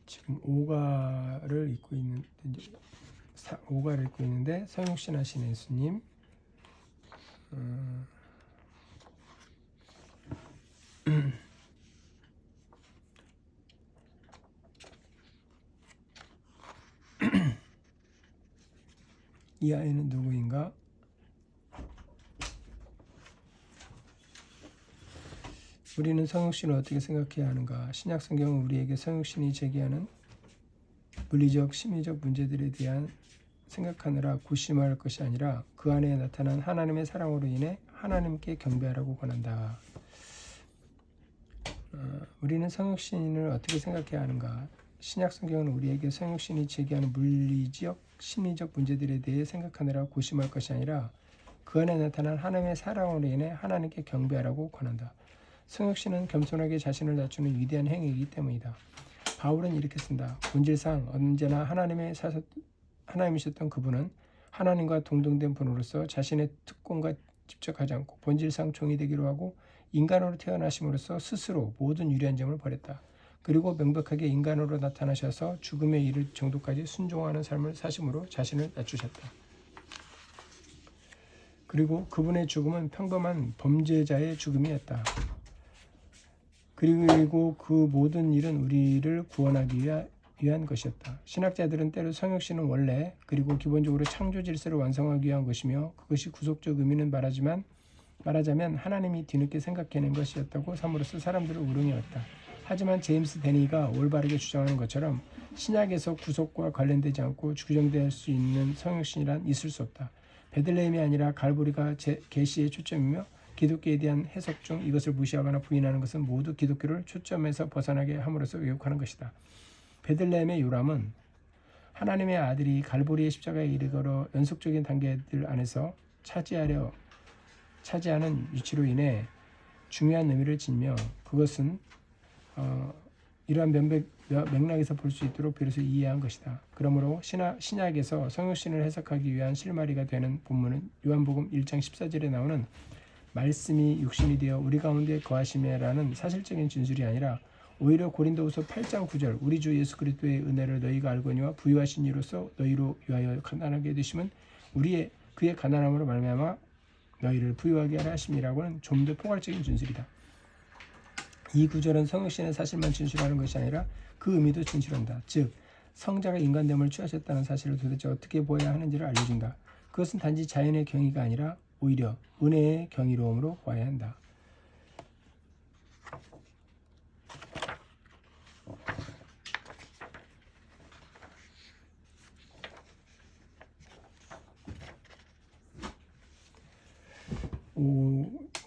지금 오가를 읽고 있는데 성육신 하신 예수님 이 아이는 누구인가? 우리는 성육신을 어떻게 생각해야 하는가? 신약 성경은 우리에게 성육신이 제기하는 물리적, 심리적 문제들에 대한 생각하느라 고심할 것이 아니라 그 안에 나타난 하나님의 사랑으로 인해 하나님께 경배하라고 권한다. 우리는 성육신을 어떻게 생각해야 하는가? 신약 성경은 우리에게 성육신이 제기하는 물리적, 심리적 문제들에 대해 생각하느라 고심할 것이 아니라 그 안에 나타난 하나님의 사랑으로 인해 하나님께 경배하라고 권한다. 성육신은 겸손하게 자신을 낮추는 위대한 행위이기 때문이다. 바울은 이렇게 쓴다. 본질상 언제나 하나님이셨던 그분은 하나님과 동등된 분으로서 자신의 특권과 집착하지 않고 본질상 종이 되기로 하고 인간으로 태어나심으로써 스스로 모든 유리한 점을 버렸다. 그리고 명백하게 인간으로 나타나셔서 죽음에 이를 정도까지 순종하는 삶을 사심으로 자신을 낮추셨다. 그리고 그분의 죽음은 평범한 범죄자의 죽음이었다. 그리고 그 모든 일은 우리를 구원하기 위한 것이었다. 신학자들은 때로 성육신은 원래 그리고 기본적으로 창조 질서를 완성하기 위한 것이며 그것이 구속적 의미는 말하자면 하나님이 뒤늦게 생각해낸 것이었다고 삼으로써 사람들을 우롱해왔다. 하지만 제임스 데니가 올바르게 주장하는 것처럼 신약에서 구속과 관련되지 않고 규정될 수 있는 성육신이란 있을 수 없다. 베들레헴이 아니라 갈보리가 계시의 초점이며 기독교에 대한 해석 중 이것을 무시하거나 부인하는 것은 모두 기독교를 초점에서 벗어나게 함으로써 왜곡하는 것이다. 베들레헴의 요람은 하나님의 아들이 갈보리의 십자가에 이르러 연속적인 단계들 안에서 차지하는 위치로 인해 중요한 의미를 지니며 그것은 이러한 맥락에서 볼 수 있도록 비로소 이해한 것이다. 그러므로 신약에서 성육신을 해석하기 위한 실마리가 되는 본문은 요한복음 1장 14절에 나오는 말씀이 육신이 되어 우리 가운데 거하심이라는 사실적인 진술이 아니라 오히려 고린도후서 8장 9절 우리 주 예수 그리스도의 은혜를 너희가 알거니와 부유하신 이로써 너희로 위하여 가난하게 되심은 그의 가난함으로 말미암아 너희를 부유하게 하려 하심이라고는 좀 더 포괄적인 진술이다. 이 구절은 성육신의 사실만 진술하는 것이 아니라 그 의미도 진술한다. 즉 성자가 인간됨을 취하셨다는 사실을 도대체 어떻게 보아야 하는지를 알려준다. 그것은 단지 자연의 경위가 아니라 오히려 은혜의 경이로움으로 보아야 한다.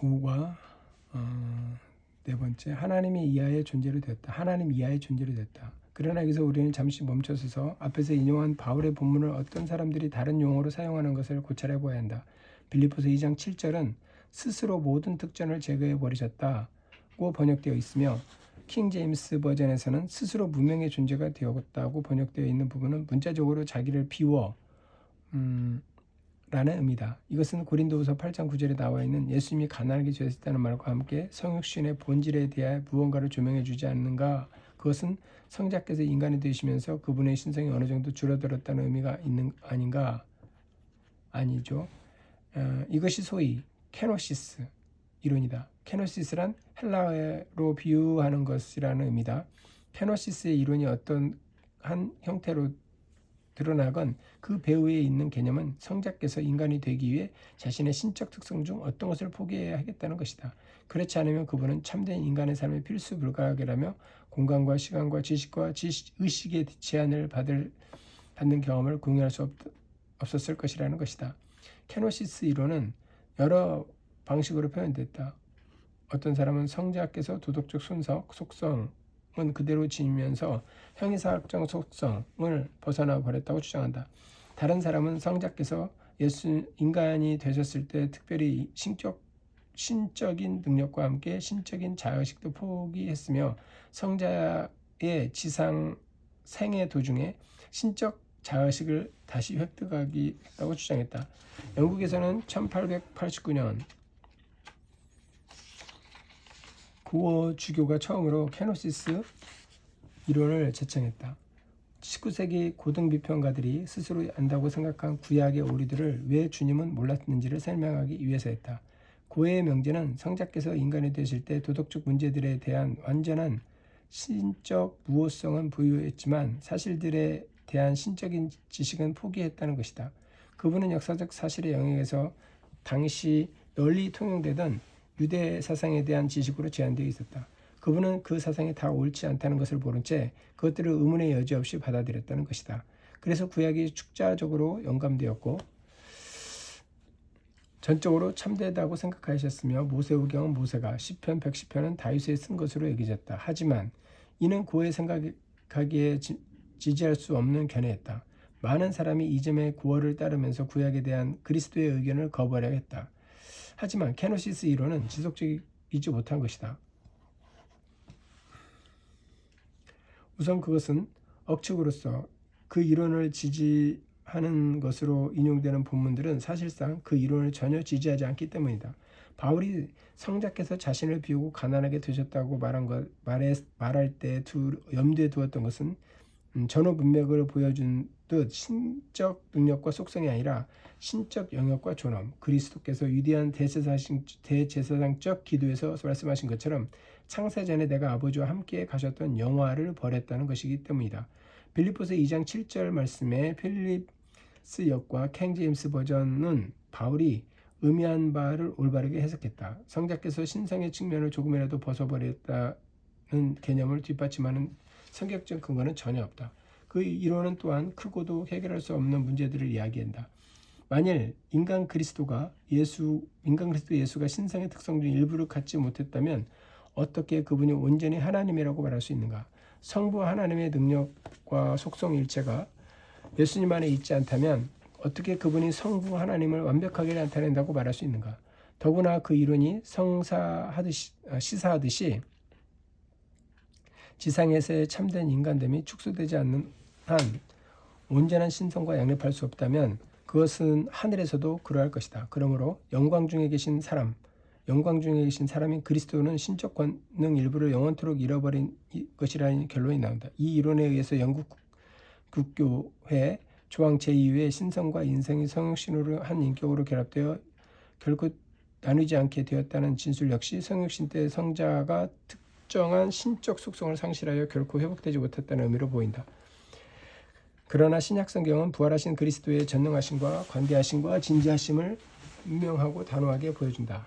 오가 네 번째, 하나님이 이하의 존재로 되었다. 하나님 이하의 존재로 되었다. 그러나 여기서 우리는 잠시 멈춰서서 앞에서 인용한 바울의 본문을 어떤 사람들이 다른 용어로 사용하는 것을 고찰해 보아야 한다. 빌립보서 2장 7절은 스스로 모든 특전을 제거해 버리셨다고 번역되어 있으며 킹 제임스 버전에서는 스스로 무명의 존재가 되었다고 번역되어 있는 부분은 문자적으로 자기를 비워 라는 의미다. 이것은 고린도후서 8장 9절에 나와 있는 예수님이 가난하게 되셨다는 말과 함께 성육신의 본질에 대해 무언가를 조명해 주지 않는가. 그것은 성자께서 인간이 되시면서 그분의 신성이 어느 정도 줄어들었다는 의미가 있는 아닌가? 아니죠. 이것이 소위 케노시스 이론이다. 케노시스란 헬라어로 비유하는 것이라는 의미다. 케노시스의 이론이 어떤 한 형태로 드러나건 그 배후에 있는 개념은 성자께서 인간이 되기 위해 자신의 신적 특성 중 어떤 것을 포기해야 하겠다는 것이다. 그렇지 않으면 그분은 참된 인간의 삶의 필수 불가결하며 공간과 시간과 지식과 의식의 제한을 받는 경험을 공유할 수 없었을 것이라는 것이다. 케노시스 이론은 여러 방식으로 표현됐다. 어떤 사람은 성자께서 도덕적 속성은 그대로 지니면서 형이사학적 속성을 벗어나 버렸다고 주장한다. 다른 사람은 성자께서 인간이 되셨을 때 특별히 신적인 능력과 함께 신적인 자의식도 포기했으며 성자의 지상 생애 도중에 신적 자의식을 다시 획득하기 했다고 주장했다. 영국에서는 1889년 고어 주교가 처음으로 케노시스 이론을 제청했다. 19세기 고등비평가들이 스스로 안다고 생각한 구약의 오류들을 왜 주님은 몰랐는지를 설명하기 위해서였다. 고해의 명제는 성자께서 인간이 되실 때 도덕적 문제들에 대한 완전한 신적 무호성은 부유했지만 사실들에 대한 신적인 지식은 포기했다는 것이다. 그분은 역사적 사실의 영역에서 당시 널리 통용되던 유대 사상에 대한 지식으로 제한되어 있었다. 그분은 그 사상이 다 옳지 않다는 것을 모른 채 그것들을 의문의 여지 없이 받아들였다는 것이다. 그래서 구약이 축자적으로 영감되었고 전적으로 참되다고 생각하셨으며 모세오경은 모세가 시편 110편은 다윗이 쓴 것으로 여겨졌다. 하지만 이는 고의 생각하기에 지지할 수 없는 견해였다. 많은 사람이 이 점의 고어를 따르면서 구약에 대한 그리스도의 의견을 거부하려 했다. 하지만 케노시스 이론은 지속적이지 못한 것이다. 우선 그것은 억측으로서 그 이론을 지지하는 것으로 인용되는 본문들은 사실상 그 이론을 전혀 지지하지 않기 때문이다. 바울이 성자께서 자신을 비우고 가난하게 되셨다고 말할 때 염두에 두었던 것은 전후 문맥을 보여준 듯 신적 능력과 속성이 아니라 신적 영역과 존엄, 그리스도께서 위대한 대제사장적 기도에서 말씀하신 것처럼 창세전에 내가 아버지와 함께 가셨던 영화를 버렸다는 것이기 때문이다. 빌립보서 2장 7절 말씀에 필립스 역과 킹 제임스 버전은 바울이 의미한 바를 올바르게 해석했다. 성자께서 신성의 측면을 조금이라도 벗어버렸다는 개념을 뒷받침하는 성격적 근거는 전혀 없다. 그 이론은 또한 크고도 해결할 수 없는 문제들을 이야기한다. 만일 인간 그리스도 예수가 신성의 특성 중 일부를 갖지 못했다면 어떻게 그분이 온전히 하나님이라고 말할 수 있는가? 성부 하나님의 능력과 속성 일체가 예수님 안에 있지 않다면 어떻게 그분이 성부 하나님을 완벽하게 나타낸다고 말할 수 있는가? 더구나 그 이론이 시사하듯이 지상에서의 참된 인간됨이 축소되지 않는 한 온전한 신성과 양립할 수 없다면 그것은 하늘에서도 그러할 것이다. 그러므로 영광 중에 계신 사람인 그리스도는 신적 권능 일부를 영원토록 잃어버린 것이라는 결론이 나온다. 이 이론에 의해서 영국 국교회 조항 제2의 신성과 인성이 성육신으로 한 인격으로 결합되어 결코 나누지 않게 되었다는 진술 역시 성육신 때 성자가 특정한 신적 속성을 상실하여 결코 회복되지 못했다는 의미로 보인다. 그러나 신약 성경은 부활하신 그리스도의 전능하심과 관대하심과 진지하심을 분명하고 단호하게 보여준다.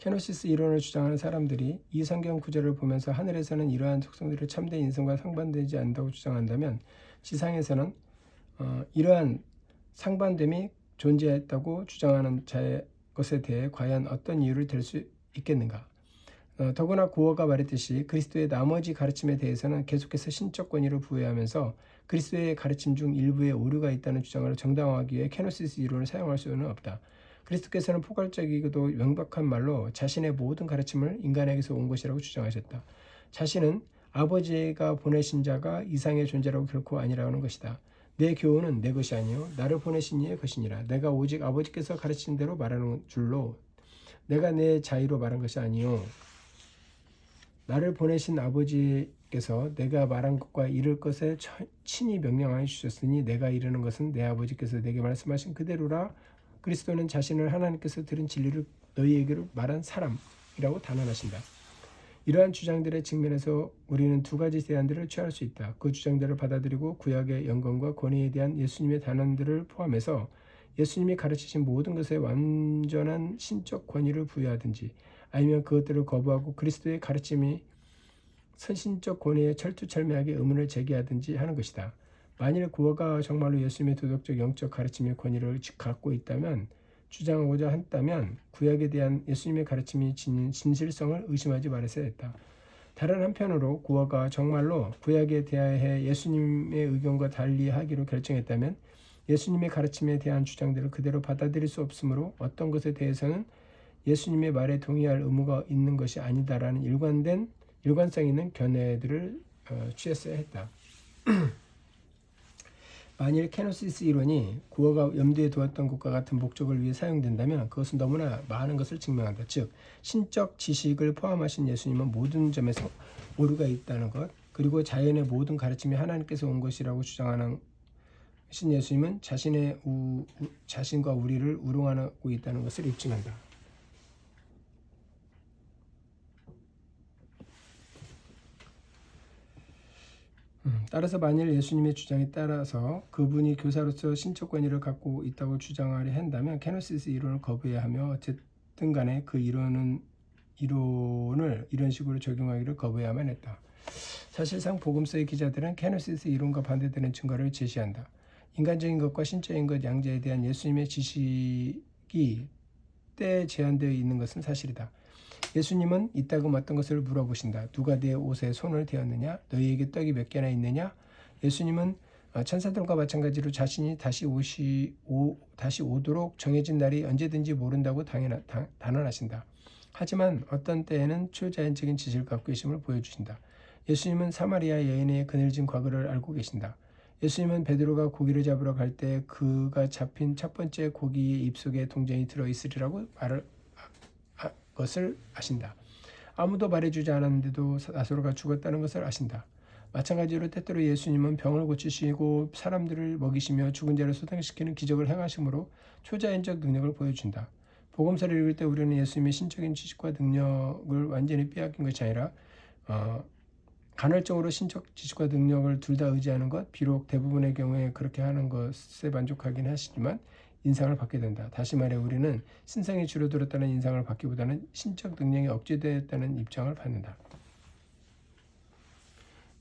케노시스 이론을 주장하는 사람들이 이 성경 구절을 보면서 하늘에서는 이러한 속성들이 참된 인성과 상반되지 않는다고 주장한다면 지상에서는 이러한 상반됨이 존재했다고 주장하는 자의 것에 대해 과연 어떤 이유를 댈 수 있겠는가? 더구나 고어가 말했듯이 그리스도의 나머지 가르침에 대해서는 계속해서 신적 권위를 부여하면서 그리스도의 가르침 중 일부에 오류가 있다는 주장을 정당화하기 위해 케노시스 이론을 사용할 수는 없다. 그리스도께서는 포괄적이고도 명백한 말로 자신의 모든 가르침을 인간에게서 온 것이라고 주장하셨다. 자신은 아버지가 보내신 자가 이상의 존재라고 결코 아니라는 것이다. 내 교훈은 내 것이 아니요 나를 보내신 이의 것이니라. 내가 오직 아버지께서 가르친 대로 말하는 줄로 내가 내 자의로 말한 것이 아니요 나를 보내신 아버지께서 내가 말한 것과 이룰 것에 친히 명령하여 주셨으니 내가 이르는 것은 내 아버지께서 내게 말씀하신 그대로라. 그리스도는 자신을 하나님께서 들은 진리를 너희에게로 말한 사람이라고 단언하신다. 이러한 주장들의 측면에서 우리는 두 가지 대안들을 취할 수 있다. 그 주장들을 받아들이고 구약의 영광과 권위에 대한 예수님의 단언들을 포함해서 예수님이 가르치신 모든 것에 완전한 신적 권위를 부여하든지 아니면 그것들을 거부하고 그리스도의 가르침이 선신적 권위에 철두철미하게 의문을 제기하든지 하는 것이다. 만일 구어가 정말로 예수님의 도덕적 영적 가르침의 권위를 갖고 있다면 주장하고자 했다면 구약에 대한 예수님의 가르침이 지닌 진실성을 의심하지 말았어야 했다. 다른 한편으로 구어가 정말로 구약에 대하여 예수님의 의견과 달리 하기로 결정했다면 예수님의 가르침에 대한 주장들을 그대로 받아들일 수 없으므로 어떤 것에 대해서는 예수님의 말에 동의할 의무가 있는 것이 아니다라는 일관성 있는 견해들을 취했어야 했다. 만일 케노시스 이론이 구어가 염두에 두었던 것과 같은 목적을 위해 사용된다면 그것은 너무나 많은 것을 증명한다. 즉 신적 지식을 포함하신 예수님은 모든 점에서 오류가 있다는 것, 그리고 자연의 모든 가르침이 하나님께서 온 것이라고 주장하는 신 예수님은 자신과 우리를 우롱하고 있다는 것을 입증한다. 따라서 만일 예수님의 주장에 따라서 그분이 교사로서 신적 권위를 갖고 있다고 주장하려 한다면 케노시스 이론을 거부해야 하며 어쨌든 간에 그 이론을 이런 식으로 적용하기를 거부해야만 했다. 사실상 복음서의 기자들은 케노시스 이론과 반대되는 증거를 제시한다. 인간적인 것과 신적인 것 양자에 대한 예수님의 지식이 때에 제한되어 있는 것은 사실이다. 예수님은 이따금 어떤 것을 물어보신다. 누가 내 옷에 손을 대었느냐? 너희에게 떡이 몇 개나 있느냐? 예수님은 천사들과 마찬가지로 자신이 다시 오도록 정해진 날이 언제든지 모른다고 단언하신다. 하지만 어떤 때에는 초자연적인 지식을 갖고 계심을 보여주신다. 예수님은 사마리아 여인의 그늘진 과거를 알고 계신다. 예수님은 베드로가 고기를 잡으러 갈 때 그가 잡힌 첫 번째 고기의 입속에 동전이 들어있으리라고 말을 것을 아신다. 아무도 말해주지 않았는데도 나사로가 죽었다는 것을 아신다. 마찬가지로 때때로 예수님은 병을 고치시고 사람들을 먹이시며 죽은 자를 소생시키는 기적을 행하심으로 초자연적 능력을 보여준다. 복음서를 읽을 때 우리는 예수님의 신적인 지식과 능력을 완전히 빼앗긴 것이 아니라 간헐적으로 신적 지식과 능력을 둘 다 의지하는 것, 비록 대부분의 경우에 그렇게 하는 것에 만족하긴 하시지만 인상을 받게 된다. 다시 말해 우리는 신성이 줄어들었다는 인상을 받기보다는 신적 능력이 억제되었다는 입장을 받는다.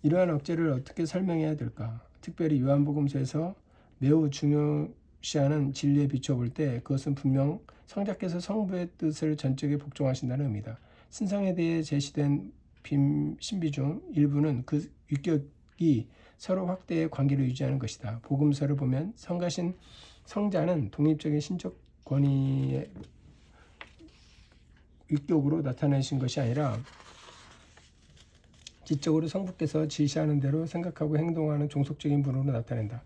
이러한 억제를 어떻게 설명해야 될까? 특별히 요한복음서에서 매우 중요시하는 진리에 비춰볼 때 그것은 분명 성자께서 성부의 뜻을 전적에 복종하신다는 의미다. 신성에 대해 제시된 신비 중 일부는 그 위격이 서로 확대의 관계를 유지하는 것이다. 복음서를 보면 성가신 성자는 독립적인 신적 권위의 위격으로 나타내신 것이 아니라 지적으로 성부께서 지시하는 대로 생각하고 행동하는 종속적인 분으로 나타낸다.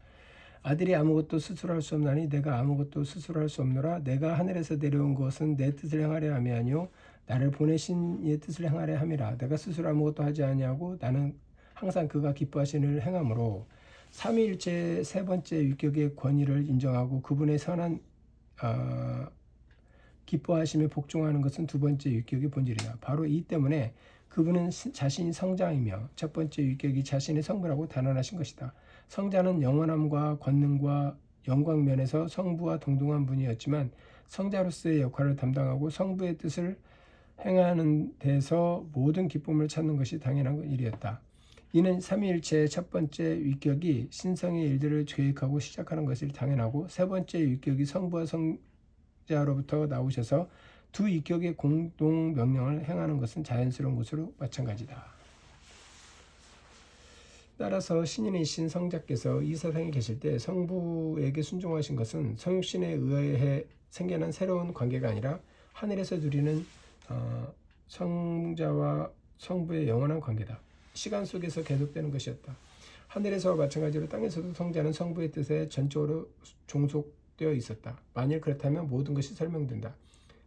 아들이 아무것도 스스로 할 수 없나니 내가 아무것도 스스로 할 수 없노라. 내가 하늘에서 내려온 것은 내 뜻을 행하려 함이 아니요 나를 보내신 이의 뜻을 행하려 함이라. 내가 스스로 아무것도 하지 아니하고 나는 항상 그가 기뻐하시는 일을 행함으로 삼위일체 세 번째 위격의 권위를 인정하고 그분의 선한 기뻐하심에 복종하는 것은 두 번째 위격의 본질이다. 바로 이 때문에 그분은 자신이 성자이며 첫 번째 위격이 자신의 성부라고 단언하신 것이다. 성자는 영원함과 권능과 영광 면에서 성부와 동등한 분이었지만 성자로서의 역할을 담당하고 성부의 뜻을 행하는 데서 모든 기쁨을 찾는 것이 당연한 일이었다. 이는 삼위일체의 첫 번째 위격이 신성의 일들을 계획하고 시작하는 것이 당연하고 세 번째 위격이 성부와 성자로부터 나오셔서 두 위격의 공동 명령을 행하는 것은 자연스러운 것으로 마찬가지다. 따라서 신인이신 성자께서 이 세상에 계실 때 성부에게 순종하신 것은 성육신에 의해서 생겨난 새로운 관계가 아니라 하늘에서 누리는 성자와 성부의 영원한 관계다. 시간 속에서 계속되는 것이었다. 하늘에서와 마찬가지로 땅에서도 성자는 성부의 뜻에 전적으로 종속되어 있었다. 만일 그렇다면 모든 것이 설명된다.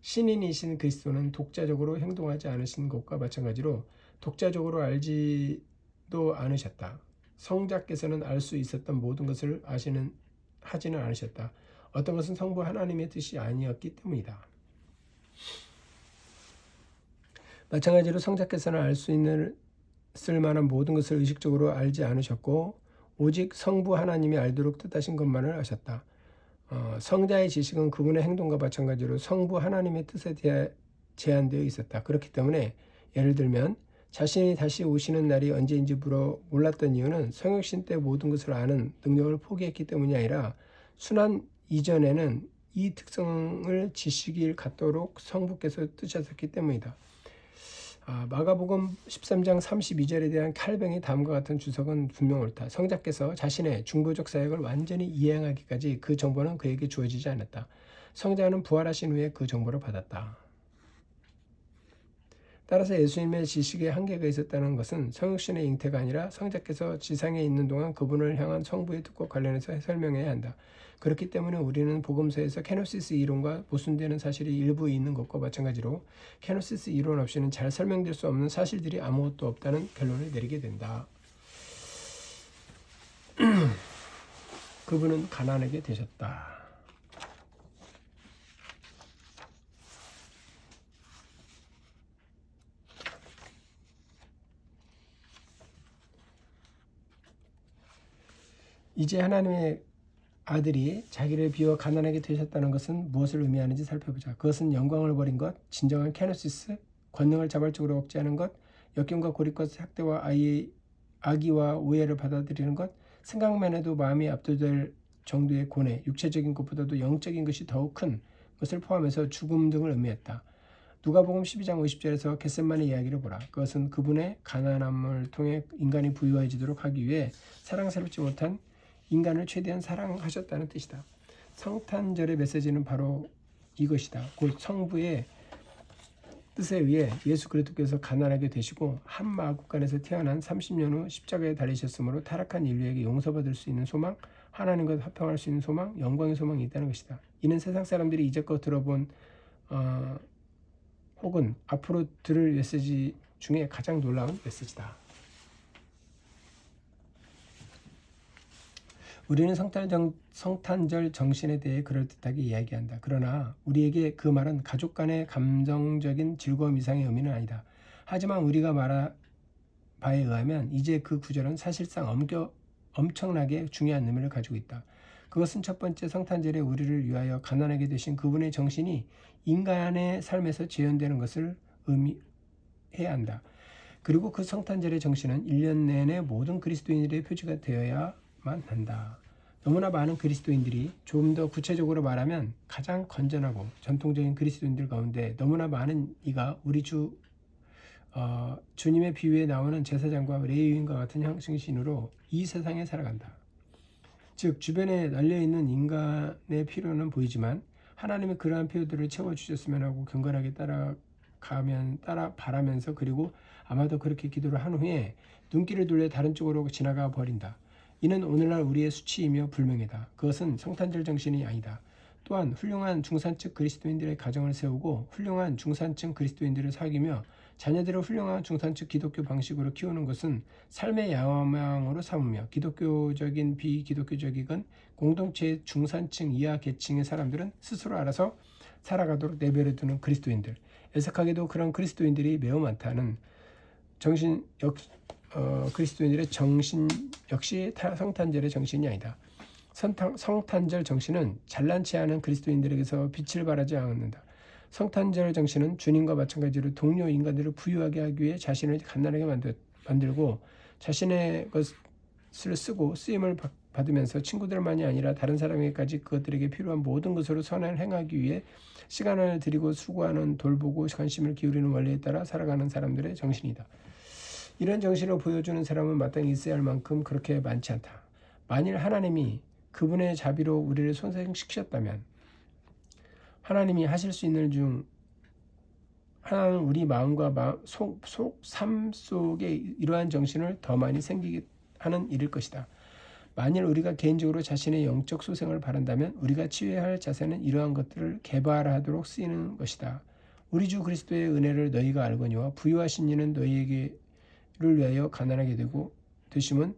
신인이신 그리스도는 독자적으로 행동하지 않으신 것과 마찬가지로 독자적으로 알지도 않으셨다. 성자께서는 알 수 있었던 모든 것을 하지는 않으셨다. 어떤 것은 성부 하나님의 뜻이 아니었기 때문이다. 마찬가지로 성자께서는 알 수 있는 쓸만한 모든 것을 의식적으로 알지 않으셨고 오직 성부 하나님이 알도록 뜻하신 것만을 아셨다. 성자의 지식은 그분의 행동과 마찬가지로 성부 하나님의 뜻에 대해 제한되어 있었다. 그렇기 때문에 예를 들면 자신이 다시 오시는 날이 언제인지 몰랐던 이유는 성육신 때 모든 것을 아는 능력을 포기했기 때문이 아니라 순환 이전에는 이 특성을 지식을 갖도록 성부께서 뜻하셨기 때문이다. 마가복음 13장 32절에 대한 칼뱅이 다음과 같은 주석은 분명 옳다. 성자께서 자신의 중보적 사역을 완전히 이행하기까지 그 정보는 그에게 주어지지 않았다. 성자는 부활하신 후에 그 정보를 받았다. 따라서 예수님의 지식에 한계가 있었다는 것은 성육신의 잉태가 아니라 성자께서 지상에 있는 동안 그분을 향한 성부의 뜻과 관련해서 설명해야 한다. 그렇기 때문에 우리는 복음서에서 케노시스 이론과 모순되는 사실이 일부 있는 것과 마찬가지로 케노시스 이론 없이는 잘 설명될 수 없는 사실들이 아무것도 없다는 결론을 내리게 된다. 그분은 가난하게 되셨다. 이제 하나님의 아들이 자기를 비워 가난하게 되셨다는 것은 무엇을 의미하는지 살펴보자. 그것은 영광을 버린 것, 진정한 케노시스, 권능을 자발적으로 억제하는 것, 역경과 고립과 학대와 악의와 오해를 받아들이는 것, 생각만 해도 마음이 압도될 정도의 고뇌, 육체적인 것보다도 영적인 것이 더욱 큰 것을 포함해서 죽음 등을 의미했다. 누가복음 12장 50절에서 겟셋마네 이야기를 보라. 그것은 그분의 가난함을 통해 인간이 부유해지도록 하기 위해 사랑스럽지 못한 인간을 최대한 사랑하셨다는 뜻이다. 성탄절의 메시지는 바로 이것이다. 곧 성부의 뜻에 의해 예수 그리스도께서 가난하게 되시고 한 마구간에서 태어난 30년 후 십자가에 달리셨으므로 타락한 인류에게 용서받을 수 있는 소망, 하나님과 화평할 수 있는 소망, 영광의 소망이 있다는 것이다. 이는 세상 사람들이 이제껏 들어본 혹은 앞으로 들을 메시지 중에 가장 놀라운 메시지다. 우리는 성탄절 정신에 대해 그럴듯하게 이야기한다. 그러나 우리에게 그 말은 가족 간의 감정적인 즐거움 이상의 의미는 아니다. 하지만 우리가 말한 바에 의하면 이제 그 구절은 사실상 엄청나게 중요한 의미를 가지고 있다. 그것은 첫 번째 성탄절에 우리를 위하여 가난하게 되신 그분의 정신이 인간의 삶에서 재현되는 것을 의미해야 한다. 그리고 그 성탄절의 정신은 1년 내내 모든 그리스도인들의 표지가 되어야만 한다. 너무나 많은 그리스도인들이 좀 더 구체적으로 말하면 가장 건전하고 전통적인 그리스도인들 가운데 너무나 많은 이가 우리 주님의 비유에 나오는 제사장과 레위인과 같은 형식신으로 이 세상에 살아간다. 즉 주변에 널려있는 인간의 필요는 보이지만 하나님이 그러한 필요들을 채워주셨으면 하고 경건하게 따라 바라면서 그리고 아마도 그렇게 기도를 한 후에 눈길을 돌려 다른 쪽으로 지나가 버린다. 이는 오늘날 우리의 수치이며 불명예다. 그것은 성탄절 정신이 아니다. 또한 훌륭한 중산층 그리스도인들의 가정을 세우고 훌륭한 중산층 그리스도인들을 사귀며 자녀들을 훌륭한 중산층 기독교 방식으로 키우는 것은 삶의 야망으로 삼으며 기독교적인 비기독교적이건 공동체의 중산층 이하 계층의 사람들은 스스로 알아서 살아가도록 내버려두는 그리스도인들. 애석하게도 그런 그리스도인들이 매우 많다는 그리스도인들의 정신 역시 성탄절의 정신이 아니다. 성탄절 정신은 잘난치 않은 그리스도인들에게서 빛을 발하지 않는다. 성탄절 정신은 주님과 마찬가지로 동료 인간들을 부유하게 하기 위해 자신을 가난하게 만들고 자신의 것을 쓰고 쓰임을 받으면서 친구들만이 아니라 다른 사람에게까지 그것들에게 필요한 모든 것으로 선을 행하기 위해 시간을 들이고 수고하는 돌보고 관심을 기울이는 원리에 따라 살아가는 사람들의 정신이다. 이런 정신을 보여주는 사람은 마땅히 있어야 할 만큼 그렇게 많지 않다. 만일 하나님이 그분의 자비로 우리를 손상시키셨다면 하나님이 하실 수 있는 일 중 하나는 우리 마음과 삶 속에 이러한 정신을 더 많이 생기게 하는 일일 것이다. 만일 우리가 개인적으로 자신의 영적 소생을 바란다면 우리가 취해야 할 자세는 이러한 것들을 개발하도록 쓰이는 것이다. 우리 주 그리스도의 은혜를 너희가 알거니와 부유하신 이는 너희에게를 위하여 가난하게 되심은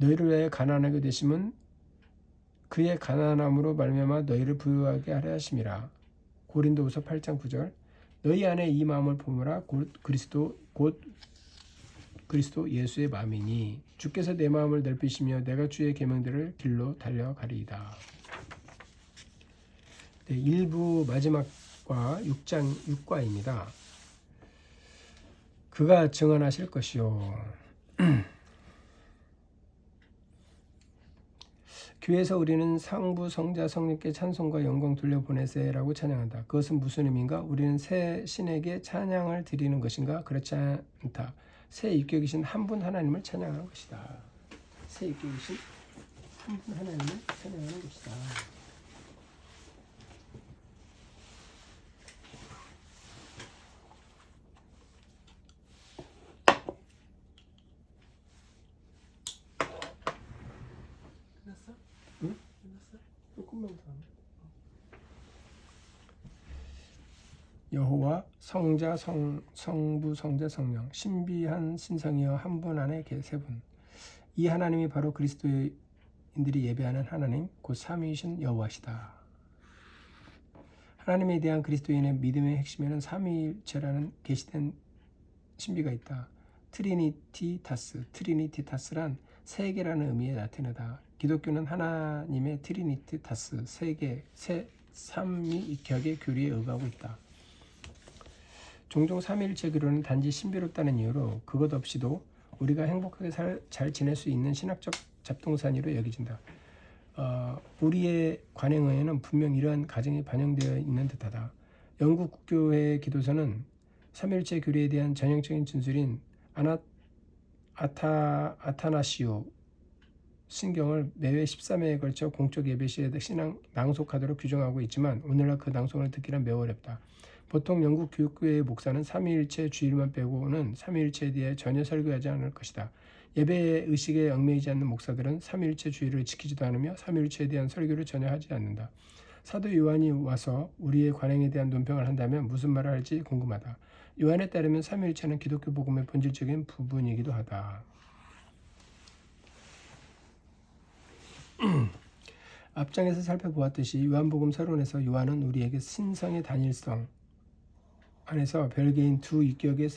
너희를 위하여 가난하게 되심은 그의 가난함으로 말미암아 너희를 부유하게 하려 하심이라. 고린도후서 8장 9절. 너희 안에 이 마음을 품으라. 곧 그리스도 예수의 마음이니 주께서 내 마음을 넓히시며 내가 주의 계명들을 길로 달려가리이다. 네, 1부 마지막과 6장 6과입니다. 그가 증언하실 것이요. 교회에서 우리는 상부 성자 성령께 찬송과 영광 돌려보내세라고 찬양한다. 그것은 무슨 의미인가? 우리는 새 신에게 찬양을 드리는 것인가? 그렇지 않다. 새 입격이신 한 분 하나님을 찬양하는 것이다. 새 입격이신 한 분 하나님을 찬양하는 것이다. 끝났어? 응? 끝났어? 조금만 더. 여호와 성자 성부 성자 성령 신비한 신성이여 한 분 안에 세 분. 이 하나님이 바로 그리스도인들이 예배하는 하나님 곧 삼위이신 여호와시다. 하나님에 대한 그리스도인의 믿음의 핵심에는 삼위일체라는 계시된 신비가 있다. 트리니티타스란 세 개라는 의미의 나타내다. 기독교는 하나님의 트리니티타스 삼위격의 교리에 의거하고 있다. 종종 삼위일체 교리는 단지 신비롭다는 이유로 그것 없이도 우리가 행복하게 잘 지낼 수 있는 신학적 잡동사니로 여겨진다. 우리의 관행에는 분명 이러한 가정이 반영되어 있는 듯하다. 영국 국교회 기도서는 삼위일체 교리에 대한 전형적인 진술인 아타나시오 신경을 매회 13회에 걸쳐 공적 예배 시에 신앙 낭독하도록 규정하고 있지만 오늘날 그 낭송을 듣기란 매우 어렵다. 보통 영국 교육교회의 목사는 삼위일체 주일만 빼고는 삼위일체에 대해 전혀 설교하지 않을 것이다. 예배 의식에 얽매이지 않는 목사들은 삼위일체 주의를 지키지도 않으며 삼위일체에 대한 설교를 전혀 하지 않는다. 사도 요한이 와서 우리의 관행에 대한 논평을 한다면 무슨 말을 할지 궁금하다. 요한에 따르면 삼위일체는 기독교 복음의 본질적인 부분이기도 하다. 앞장에서 살펴보았듯이 요한복음 서론에서 요한은 우리에게 신성의 단일성 안에서 별개인 두 인격의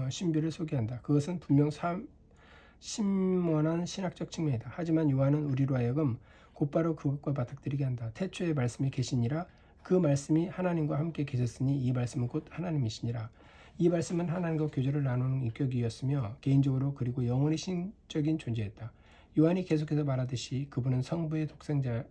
신비를 소개한다. 그것은 분명 신원한 신학적 측면이다. 하지만 요한은 우리로 하여금 곧바로 그것과 맞닥뜨리게 한다. 태초에 말씀이 계시니라. 그 말씀이 하나님과 함께 계셨으니 이 말씀은 곧 하나님이시니라. 이 말씀은 하나님과 교제를 나누는 인격이었으며 개인적으로 그리고 영원히 신적인 존재였다. 요한이 계속해서 말하듯이 그분은 성부의 독생자였다.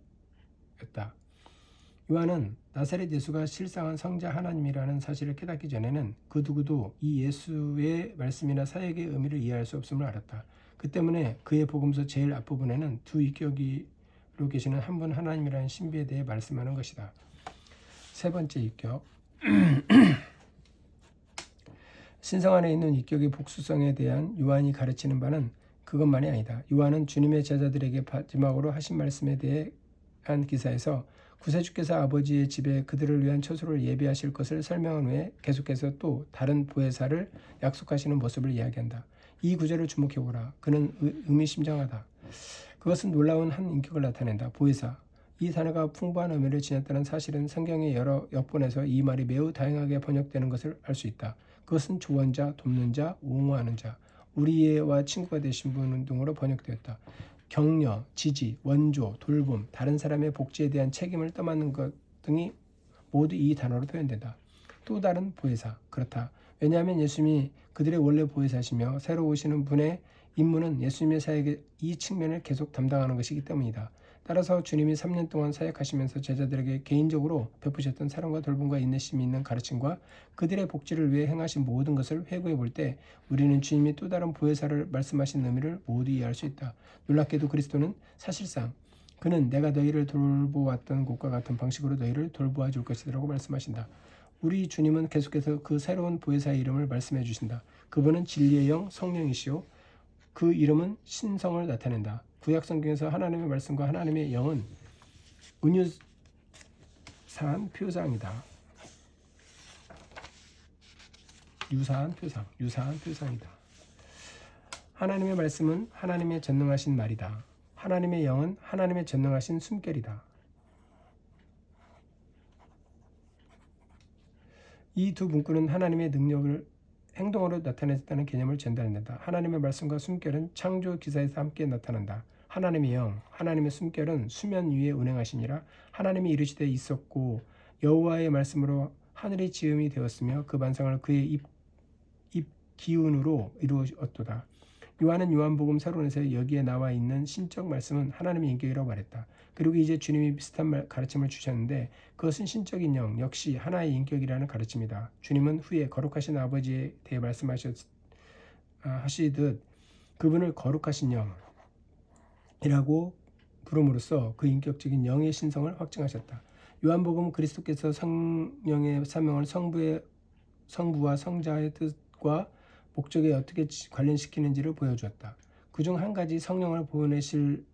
요한은 나사렛 예수가 실상은 성자 하나님이라는 사실을 깨닫기 전에는 그 누구도 이 예수의 말씀이나 사역의 의미를 이해할 수 없음을 알았다. 그 때문에 그의 복음서 제일 앞부분에는 두 인격으로 계시는 한 분 하나님이라는 신비에 대해 말씀하는 것이다. 세 번째 인격. 신성 안에 있는 인격의 복수성에 대한 요한이 가르치는 바는 그것만이 아니다. 요한은 주님의 제자들에게 마지막으로 하신 말씀에 대한 기사에서 구세주께서 아버지의 집에 그들을 위한 처소를 예비하실 것을 설명한 후에 계속해서 또 다른 보혜사를 약속하시는 모습을 이야기한다. 이 구절을 주목해보라. 그는 의미심장하다. 그것은 놀라운 한 인격을 나타낸다. 보혜사. 이 단어가 풍부한 의미를 지녔다는 사실은 성경의 여러 역본에서 이 말이 매우 다양하게 번역되는 것을 알 수 있다. 그것은 조언자, 돕는 자, 옹호하는 자, 우리와 친구가 되신 분 등으로 번역되었다. 격려, 지지, 원조, 돌봄, 다른 사람의 복지에 대한 책임을 떠맡는 것 등이 모두 이 단어로 표현된다. 또 다른 보혜사. 그렇다. 왜냐하면 예수님이 그들의 원래 보혜사시며 새로 오시는 분의 임무는 예수님의 사역의 이 측면을 계속 담당하는 것이기 때문이다. 따라서 주님이 3년 동안 사역하시면서 제자들에게 개인적으로 베푸셨던 사랑과 돌봄과 인내심이 있는 가르침과 그들의 복지를 위해 행하신 모든 것을 회고해 볼 때 우리는 주님이 또 다른 보혜사를 말씀하신 의미를 모두 이해할 수 있다. 놀랍게도 그리스도는 사실상 그는 내가 너희를 돌보았던 것과 같은 방식으로 너희를 돌보아 줄 것이라고 말씀하신다. 우리 주님은 계속해서 그 새로운 보혜사의 이름을 말씀해 주신다. 그분은 진리의 영 성령이시오. 그 이름은 신성을 나타낸다. 구약 성경에서 하나님의 말씀과 하나님의 영은 은유사한 표상이다. 유사한 표상이다. 하나님의 말씀은 하나님의 전능하신 말이다. 하나님의 영은 하나님의 전능하신 숨결이다. 이 두 문구는 하나님의 능력을 행동으로 나타냈다는 개념을 전달한다. 하나님의 말씀과 숨결은 창조 기사에서 함께 나타난다. 하나님의 영, 하나님의 숨결은 수면 위에 운행하시니라. 하나님이 이르시되 있었고 여호와의 말씀으로 하늘이 지음이 되었으며 그 반상을 그의 입 기운으로 이루었도다. 요한은 요한복음 서론에서 여기에 나와 있는 신적 말씀은 하나님의 인격이라고 말했다. 그리고 이제 주님이 비슷한 가르침을 주셨는데 그것은 신적인 영, 역시 하나의 인격이라는 가르침이다. 주님은 후에 거룩하신 아버지에 대해 말씀하시듯 그분을 거룩하신 영이라고 부름으로써 그 인격적인 영의 신성을 확증하셨다. 요한복음은 그리스도께서 성령의 사명을 성부와 성자의 뜻과 목적에 어떻게 관련시키는지를 보여주었다. 그중 한 가지 성령을 보내실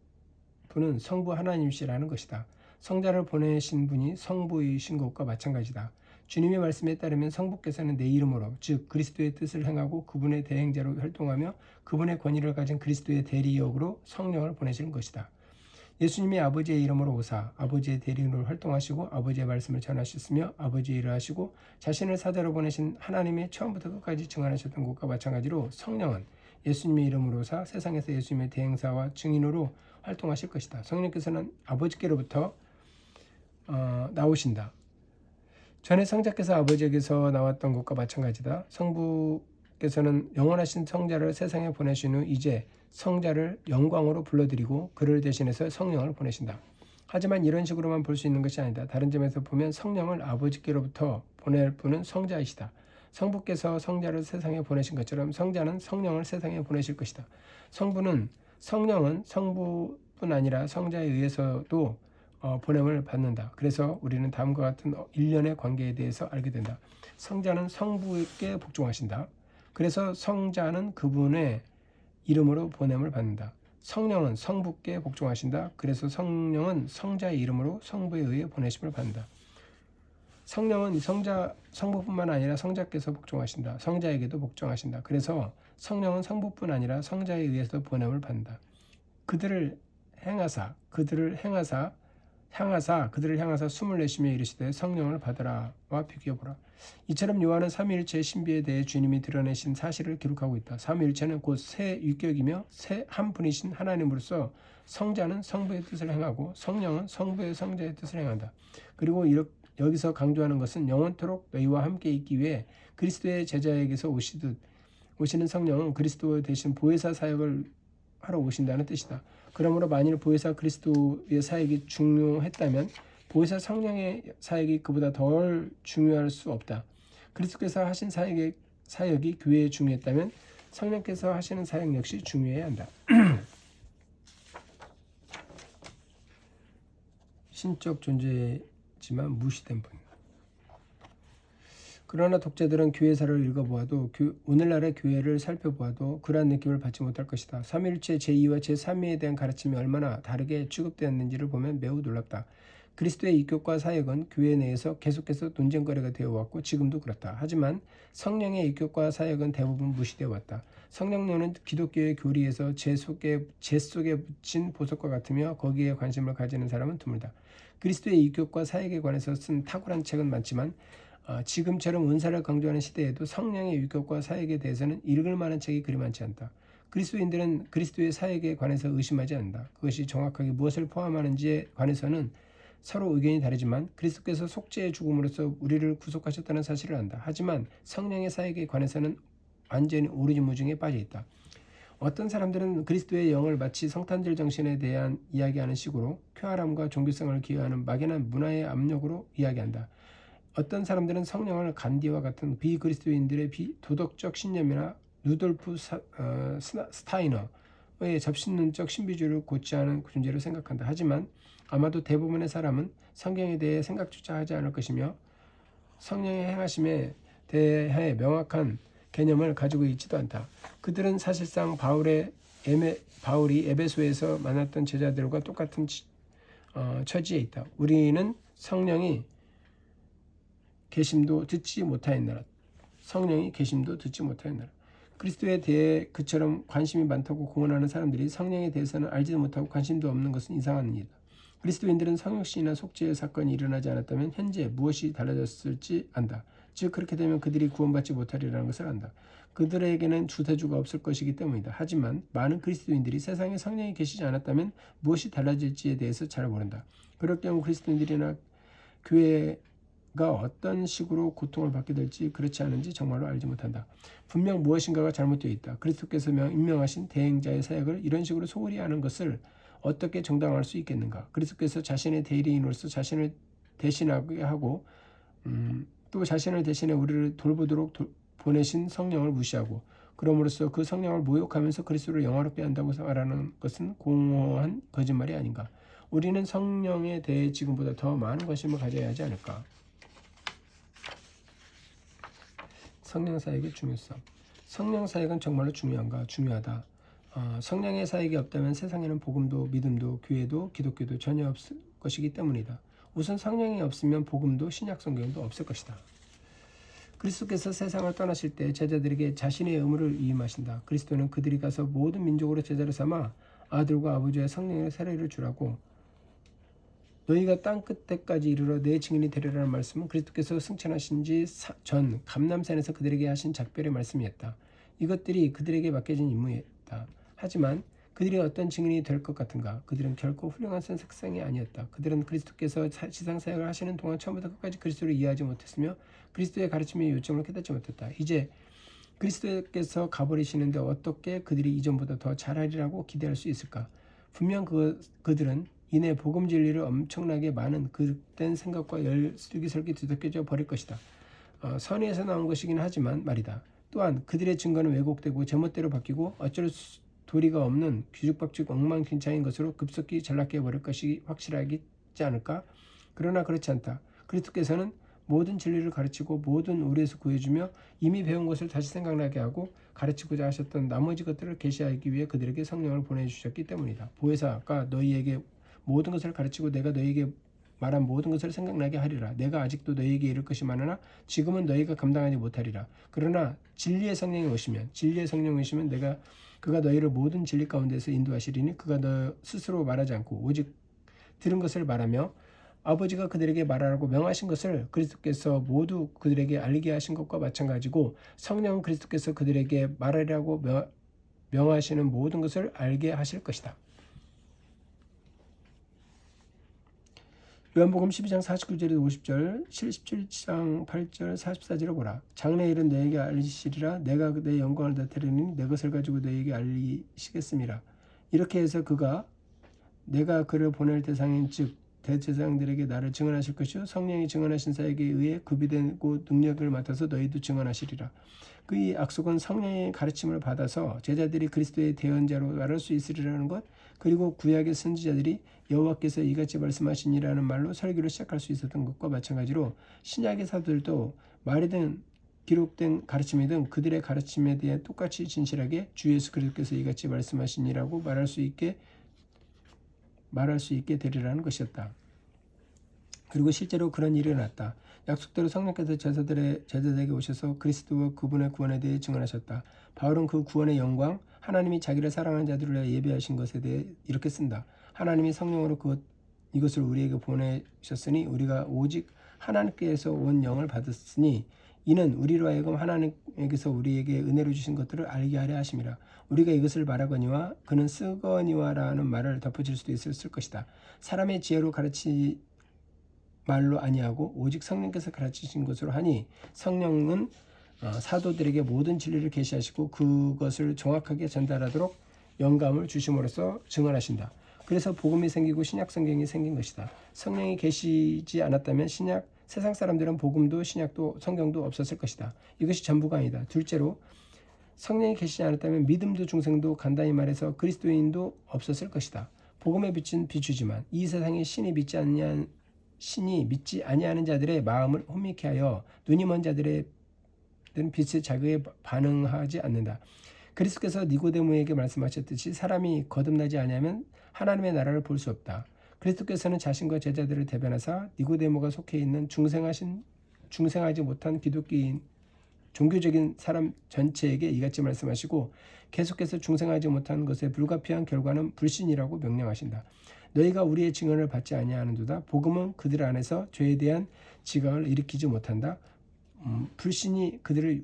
분은 성부 하나님이시라는 것이다. 성자를 보내신 분이 성부이신 것과 마찬가지다. 주님의 말씀에 따르면 성부께서는 내 이름으로 즉 그리스도의 뜻을 행하고 그분의 대행자로 활동하며 그분의 권위를 가진 그리스도의 대리역으로 성령을 보내시는 것이다. 예수님이 아버지의 이름으로 오사 아버지의 대리인으로 활동하시고 아버지의 말씀을 전하셨으며 아버지의 일을 하시고 자신을 사자로 보내신 하나님의 처음부터 끝까지 증언하셨던 것과 마찬가지로 성령은 예수님의 이름으로 오사 세상에서 예수님의 대행사와 증인으로 활동하실 것이다. 성령께서는 아버지께로부터 나오신다. 전에 성자께서 아버지에게서 나왔던 것과 마찬가지다. 성부께서는 영원하신 성자를 세상에 보내신 후 이제 성자를 영광으로 불러들이고 그를 대신해서 성령을 보내신다. 하지만 이런 식으로만 볼 수 있는 것이 아니다. 다른 점에서 보면 성령을 아버지께로부터 보낼 분은 성자이시다. 성부께서 성자를 세상에 보내신 것처럼 성자는 성령을 세상에 보내실 것이다. 성령은 성부뿐 아니라 성자에 의해서도 보냄을 받는다. 그래서 우리는 다음과 같은 일련의 관계에 대해서 알게 된다. 성자는 성부께 복종하신다. 그래서 성자는 그분의 이름으로 보냄을 받는다. 성령은 성부께 복종하신다. 그래서 성령은 성자의 이름으로 성부에 의해 보내심을 받는다. 성령은 성부뿐만 아니라 성자께서 복종하신다. 성자에게도 복종하신다. 그래서 성령은 성부뿐 아니라 성자에 의해서도 보냄을 받는다. 그들을 향하사 숨을 내쉬며 이르시되 성령을 받으라와 비교해보라. 이처럼 요한은 삼위일체의 신비에 대해 주님이 드러내신 사실을 기록하고 있다. 삼위일체는 곧 새 유격이며 새 한 분이신 하나님으로서 성자는 성부의 뜻을 행하고 성령은 성부의 성자의 뜻을 행한다. 그리고 여기서 강조하는 것은 영원토록 너희와 함께 있기 위해 그리스도의 제자에게서 오시는 성령은 그리스도 대신 보혜사 사역을 하러 오신다는 뜻이다. 그러므로 만일 보혜사 그리스도의 사역이 중요했다면 보혜사 성령의 사역이 그보다 덜 중요할 수 없다. 그리스도께서 하신 사역이 교회에 중요했다면 성령께서 하시는 사역 역시 중요해야 한다. 신적 존재지만 무시된 분. 그러나 독자들은 교회사를 읽어보아도 오늘날의 교회를 살펴보아도 그러한 느낌을 받지 못할 것이다. 삼위일체 제2와 제3위에 대한 가르침이 얼마나 다르게 취급되었는지를 보면 매우 놀랍다. 그리스도의 입교과 사역은 교회 내에서 계속해서 논쟁거리가 되어왔고 지금도 그렇다. 하지만 성령의 입교과 사역은 대부분 무시되어 왔다. 성령론은 기독교의 교리에서 재 속에 붙인 보석과 같으며 거기에 관심을 가지는 사람은 드물다. 그리스도의 입교과 사역에 관해서 쓴 탁월한 책은 많지만 지금처럼 은사를 강조하는 시대에도 성령의 율법과 사역에 대해서는 읽을 만한 책이 그리 많지 않다. 그리스도인들은 그리스도의 사역에 관해서 의심하지 않는다. 그것이 정확하게 무엇을 포함하는지에 관해서는 서로 의견이 다르지만 그리스도께서 속죄의 죽음으로써 우리를 구속하셨다는 사실을 안다. 하지만 성령의 사역에 관해서는 완전히 오리지무중에 빠져 있다. 어떤 사람들은 그리스도의 영을 마치 성탄절 정신에 대한 이야기하는 식으로 쾌활함과 종교성을 기여하는 막연한 문화의 압력으로 이야기한다. 어떤 사람들은 성령을 간디와 같은 비그리스도인들의 비도덕적 신념이나 루돌프 스타이너, 접신론적 신비주의를 곧지 않은 존재로 생각한다. 하지만 아마도 대부분의 사람은 성경에 대해 생각조차 하지 않을 것이며 성령의 행하심에 대해 명확한 개념을 가지고 있지도 않다. 그들은 사실상 바울이 에베소에서 만났던 제자들과 똑같은 처지에 있다. 우리는 성령이 계심도 듣지 못하였나라. 성령이 계심도 듣지 못하였나라. 그리스도에 대해 그처럼 관심이 많다고 공언하는 사람들이 성령에 대해서는 알지도 못하고 관심도 없는 것은 이상한 일이다. 그리스도인들은 성육신이나 속죄의 사건이 일어나지 않았다면 현재 무엇이 달라졌을지 안다. 즉 그렇게 되면 그들이 구원받지 못하리라는 것을 안다. 그들에게는 주대주가 없을 것이기 때문이다. 하지만 많은 그리스도인들이 세상에 성령이 계시지 않았다면 무엇이 달라질지에 대해서 잘 모른다. 그럴 경우 그리스도인들이나 교회가 어떤 식으로 고통을 받게 될지 그렇지 않은지 정말로 알지 못한다. 분명 무엇인가가 잘못되어 있다. 그리스도께서 임명하신 대행자의 사역을 이런 식으로 소홀히 하는 것을 어떻게 정당화할 수 있겠는가? 그리스도께서 자신의 대리인으로서 자신을 대신하게 하고 또 자신을 대신해 우리를 돌보도록 보내신 성령을 무시하고 그럼으로써 그 성령을 모욕하면서 그리스도를 영화롭게 한다고 말하는 것은 공허한 거짓말이 아닌가? 우리는 성령에 대해 지금보다 더 많은 관심을 가져야 하지 않을까? 성령 사역의 중요성. 성령 사역은 정말로 중요한가? 중요하다. 성령의 사역이 없다면 세상에는 복음도 믿음도 교회도 기독교도 전혀 없을 것이기 때문이다. 우선 성령이 없으면 복음도 신약 성경도 없을 것이다. 그리스도께서 세상을 떠나실 때 제자들에게 자신의 의무를 위임하신다. 그리스도는 그들이 가서 모든 민족으로 제자를 삼아 아들과 아버지와 성령의 세례를 주라고 너희가 땅 끝에까지 이르러 내 증인이 되리라는 말씀은 그리스도께서 승천하신 지 전 감람산에서 그들에게 하신 작별의 말씀이었다. 이것들이 그들에게 맡겨진 임무였다. 하지만 그들이 어떤 증인이 될 것 같은가? 그들은 결코 훌륭한 선생이 아니었다. 그들은 그리스도께서 지상사역을 하시는 동안 처음부터 끝까지 그리스도를 이해하지 못했으며 그리스도의 가르침의 요점을 깨닫지 못했다. 이제 그리스도께서 가버리시는데 어떻게 그들이 이전보다 더 잘하리라고 기대할 수 있을까? 분명 그들은 이내 복음 진리를 엄청나게 많은 그릇된 생각과 열슬기설기 뒤덮여져 버릴 것이다. 선의에서 나온 것이긴 하지만 말이다. 또한 그들의 증거는 왜곡되고 제멋대로 바뀌고 어쩔 도리가 없는 귀죽박죽 엉망진창인 것으로 급속히 전락해 버릴 것이 확실하지 않을까? 그러나 그렇지 않다. 그리스도께서는 모든 진리를 가르치고 모든 오류에서 구해주며 이미 배운 것을 다시 생각나게 하고 가르치고자 하셨던 나머지 것들을 계시하기 위해 그들에게 성령을 보내주셨기 때문이다. 보혜사가 너희에게 모든 것을 가르치고 내가 너희에게 말한 모든 것을 생각나게 하리라. 내가 아직도 너희에게 이를 것이 많으나 지금은 너희가 감당하지 못하리라. 그러나 진리의 성령이 오시면 그가 너희를 모든 진리 가운데서 인도하시리니 그가 너 스스로 말하지 않고 오직 들은 것을 말하며 아버지가 그들에게 말하라고 명하신 것을 그리스도께서 모두 그들에게 알리게 하신 것과 마찬가지고 성령은 그리스도께서 그들에게 말하라고 명하시는 모든 것을 알게 하실 것이다. 요한복음 12장 49절에서 50절, 17장 8절 44절을 보라. 장래의 일은 너에게 알리시리라. 내가 내 영광을 나타내니 내 것을 가지고 너에게 알리시겠음이라. 이렇게 해서 내가 그를 보낼 대상인 즉 대제사장들에게 나를 증언하실 것이요 성령이 증언하신 사역에 의해 구비되고 능력을 맡아서 너희도 증언하시리라. 그의 약속은 성령의 가르침을 받아서 제자들이 그리스도의 대언자로 말할 수 있으리라는 것, 그리고 구약의 선지자들이 여호와께서 이같이 말씀하시니라는 말로 설교를 시작할 수 있었던 것과 마찬가지로 신약의 사도들도 말이든 기록된 가르침이든 그들의 가르침에 대해 똑같이 진실하게 주 예수 그리스도께서 이같이 말씀하시니라고 말할 수 있게 되리라는 것이었다. 그리고 실제로 그런 일이 일어났다. 약속대로 성령께서 제자들에게 오셔서 그리스도와 그분의 구원에 대해 증언하셨다. 바울은 그 구원의 영광, 하나님이 자기를 사랑하는 자들을 위해 예배하신 것에 대해 이렇게 쓴다. 하나님이 성령으로 이것을 우리에게 보내셨으니 우리가 오직 하나님께서 온 영을 받았으니 이는 우리로 하여금 하나님께서 우리에게 은혜로 주신 것들을 알게 하려 하심이라. 우리가 이것을 말하거니와 그는 쓰거니와라는 말을 덧붙일 수도 있을 것이다. 사람의 지혜로 가르치 말로 아니하고 오직 성령께서 가르치신 것으로 하니 성령은 사도들에게 모든 진리를 계시하시고 그것을 정확하게 전달하도록 영감을 주심으로써 증언하신다. 그래서 복음이 생기고 신약 성경이 생긴 것이다. 성령이 계시지 않았다면 세상 사람들은 복음도 신약도 성경도 없었을 것이다. 이것이 전부가 아니다. 둘째로 성령이 계시지 않았다면 믿음도 중생도 간단히 말해서 그리스도인도 없었을 것이다. 복음의 빛은 비추지만 이 세상에 신이 믿지 아니하는 자들의 마음을 혼미케 하여 눈이 먼 자들의 빛의 자극에 반응하지 않는다. 그리스도께서 니고데모에게 말씀하셨듯이 사람이 거듭나지 아니하면 하나님의 나라를 볼 수 없다. 그리스도께서는 자신과 제자들을 대변하사 니고데모가 속해 있는 중생하지 못한 기독교인 종교적인 사람 전체에게 이같이 말씀하시고 계속해서 중생하지 못한 것에 불가피한 결과는 불신이라고 명령하신다. 너희가 우리의 증언을 받지 아니하는도다. 복음은 그들 안에서 죄에 대한 지각을 일으키지 못한다. 불신이 그들을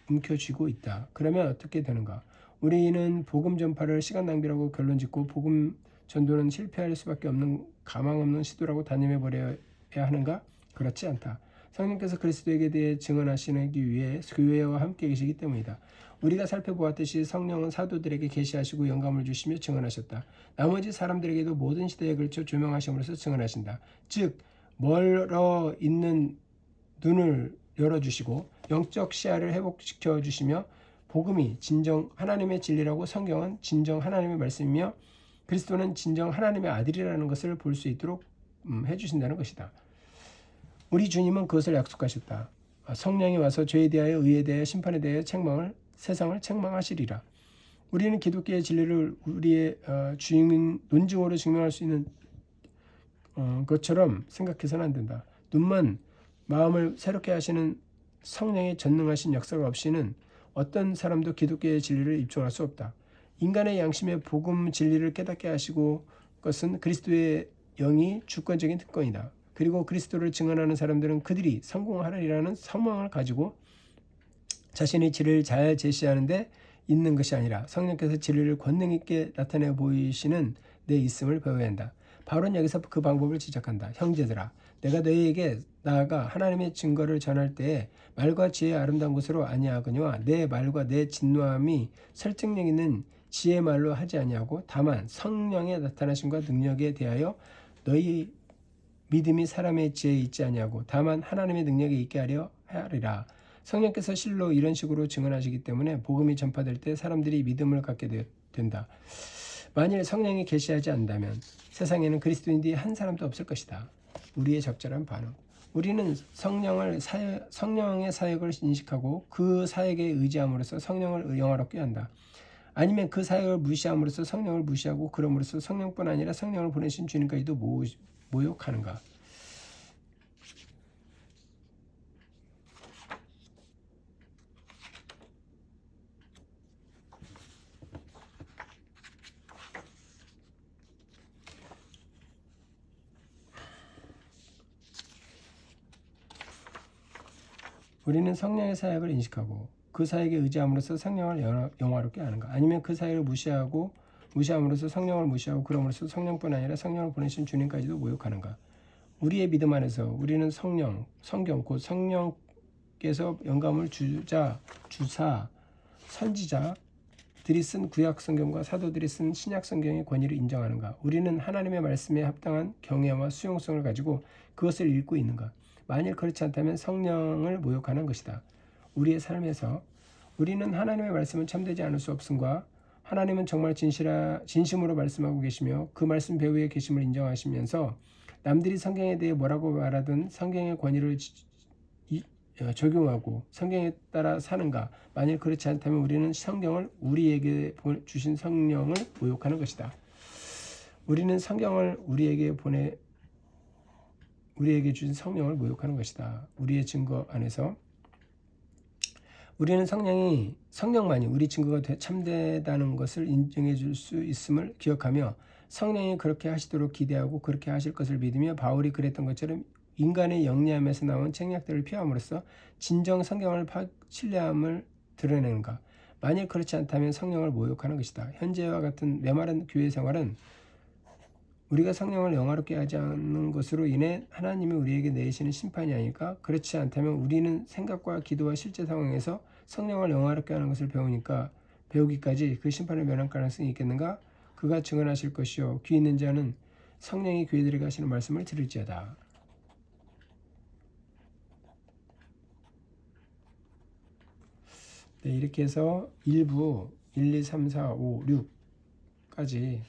움켜쥐고 있다. 그러면 어떻게 되는가? 우리는 복음 전파를 시간 낭비라고 결론짓고 복음 전도는 실패할 수밖에 없는 가망 없는 시도라고 단념해 버려야 하는가? 그렇지 않다. 성령께서 그리스도에게 대해 증언하시기 위해 교회와 함께 계시기 때문이다. 우리가 살펴보았듯이 성령은 사도들에게 계시하시고 영감을 주시며 증언하셨다. 나머지 사람들에게도 모든 시대에 걸쳐 조명하심으로써 증언하신다. 즉 멀어 있는 눈을 열어주시고 영적 시야를 회복시켜 주시며 복음이 진정 하나님의 진리라고 성경은 진정 하나님의 말씀이며 그리스도는 진정 하나님의 아들이라는 것을 볼 수 있도록 해주신다는 것이다. 우리 주님은 그것을 약속하셨다. 성령이 와서 죄에 대하여 의에 대하여 심판에 대하여 세상을 책망하시리라. 우리는 기독교의 진리를 우리의 주인 논증으로 증명할 수 있는 것처럼 생각해서는 안 된다. 눈만 마음을 새롭게 하시는 성령의 전능하신 역사가 없이는 어떤 사람도 기독교의 진리를 입증할 수 없다. 인간의 양심의 복음 진리를 깨닫게 하시고 것은 그리스도의 영이 주권적인 특권이다. 그리고 그리스도를 증언하는 사람들은 그들이 성공하리라는 소망을 가지고 자신의 진리를 잘 제시하는 데 있는 것이 아니라 성령께서 진리를 권능 있게 나타내 보이시는 데 있음을 배워야 한다. 바울은 여기서 그 방법을 지적한다. 형제들아, 내가 너희에게 나아가 하나님의 증거를 전할 때에 말과 지혜의 아름다운 것으로 아니하거니와 내 말과 내 진노함이 설득력 있는 지혜의 말로 하지 아니하고 다만 성령의 나타나심과 능력에 대하여 너희 믿음이 사람의 지혜에 있지 아니하고 다만 하나님의 능력에 있게 하리라. 성령께서 실로 이런 식으로 증언하시기 때문에 복음이 전파될 때 사람들이 믿음을 갖게 된다. 만일 성령이 계시하지 않는다면 세상에는 그리스도인들이 한 사람도 없을 것이다. 우리의 적절한 반응. 우리는 성령의 사역을 인식하고 그 사역에 의지함으로써 성령을 영화롭게 한다. 아니면 그 사역을 무시함으로써 성령을 무시하고 그럼으로써 성령뿐 아니라 성령을 보내신 주님까지도 모욕하는가? 우리는 성령의 사역을 인식하고 그 사역에 의지함으로써 성령을 영화롭게 하는가? 아니면 그 사역을 무시함으로써 성령을 무시하고 그럼으로써 성령뿐 아니라 성령을 보내신 주님까지도 모욕하는가? 우리의 믿음 안에서 우리는 성경 곧 성령께서 영감을 주사 선지자들이 쓴 구약 성경과 사도들이 쓴 신약 성경의 권위를 인정하는가? 우리는 하나님의 말씀에 합당한 경외와 수용성을 가지고 그것을 읽고 있는가? 만일 그렇지 않다면 성령을 모욕하는 것이다. 우리의 삶에서 우리는 하나님의 말씀은 참되지 않을 수 없음과 하나님은 정말 진심으로 말씀하고 계시며 그 말씀 배후에 계심을 인정하시면서 남들이 성경에 대해 뭐라고 말하든 성경의 권위를 적용하고 성경에 따라 사는가? 만일 그렇지 않다면 우리는 성경을 우리에게 주신 성령을 모욕하는 것이다. 우리는 성경을 우리에게 주신 성령을 모욕하는 것이다. 우리의 증거 안에서 우리는 성령만이 우리 증거가 참되다는 것을 인정해 줄 수 있음을 기억하며 성령이 그렇게 하시도록 기대하고 그렇게 하실 것을 믿으며 바울이 그랬던 것처럼 인간의 영리함에서 나온 책략들을 피함으로써 진정 성경을 신뢰함을 드러내는가? 만일 그렇지 않다면 성령을 모욕하는 것이다. 현재와 같은 메마른 교회 생활은 우리가 성령을 영화롭게 하지 않는 것으로 인해 하나님이 우리에게 내리시는 심판이 아닐까? 그렇지 않다면 우리는 생각과 기도와 실제 상황에서 성령을 영화롭게 하는 것을 배우기까지 그 심판을 면할 가능성이 있겠는가? 그가 증언하실 것이요 귀 있는 자는 성령이 교회들에게 하시는 말씀을 들을지어다. 네, 이렇게 해서 1부 1, 2, 3, 4, 5, 6까지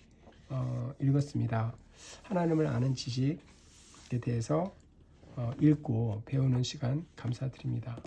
읽었습니다. 하나님을 아는 지식에 대해서 읽고 배우는 시간 감사드립니다.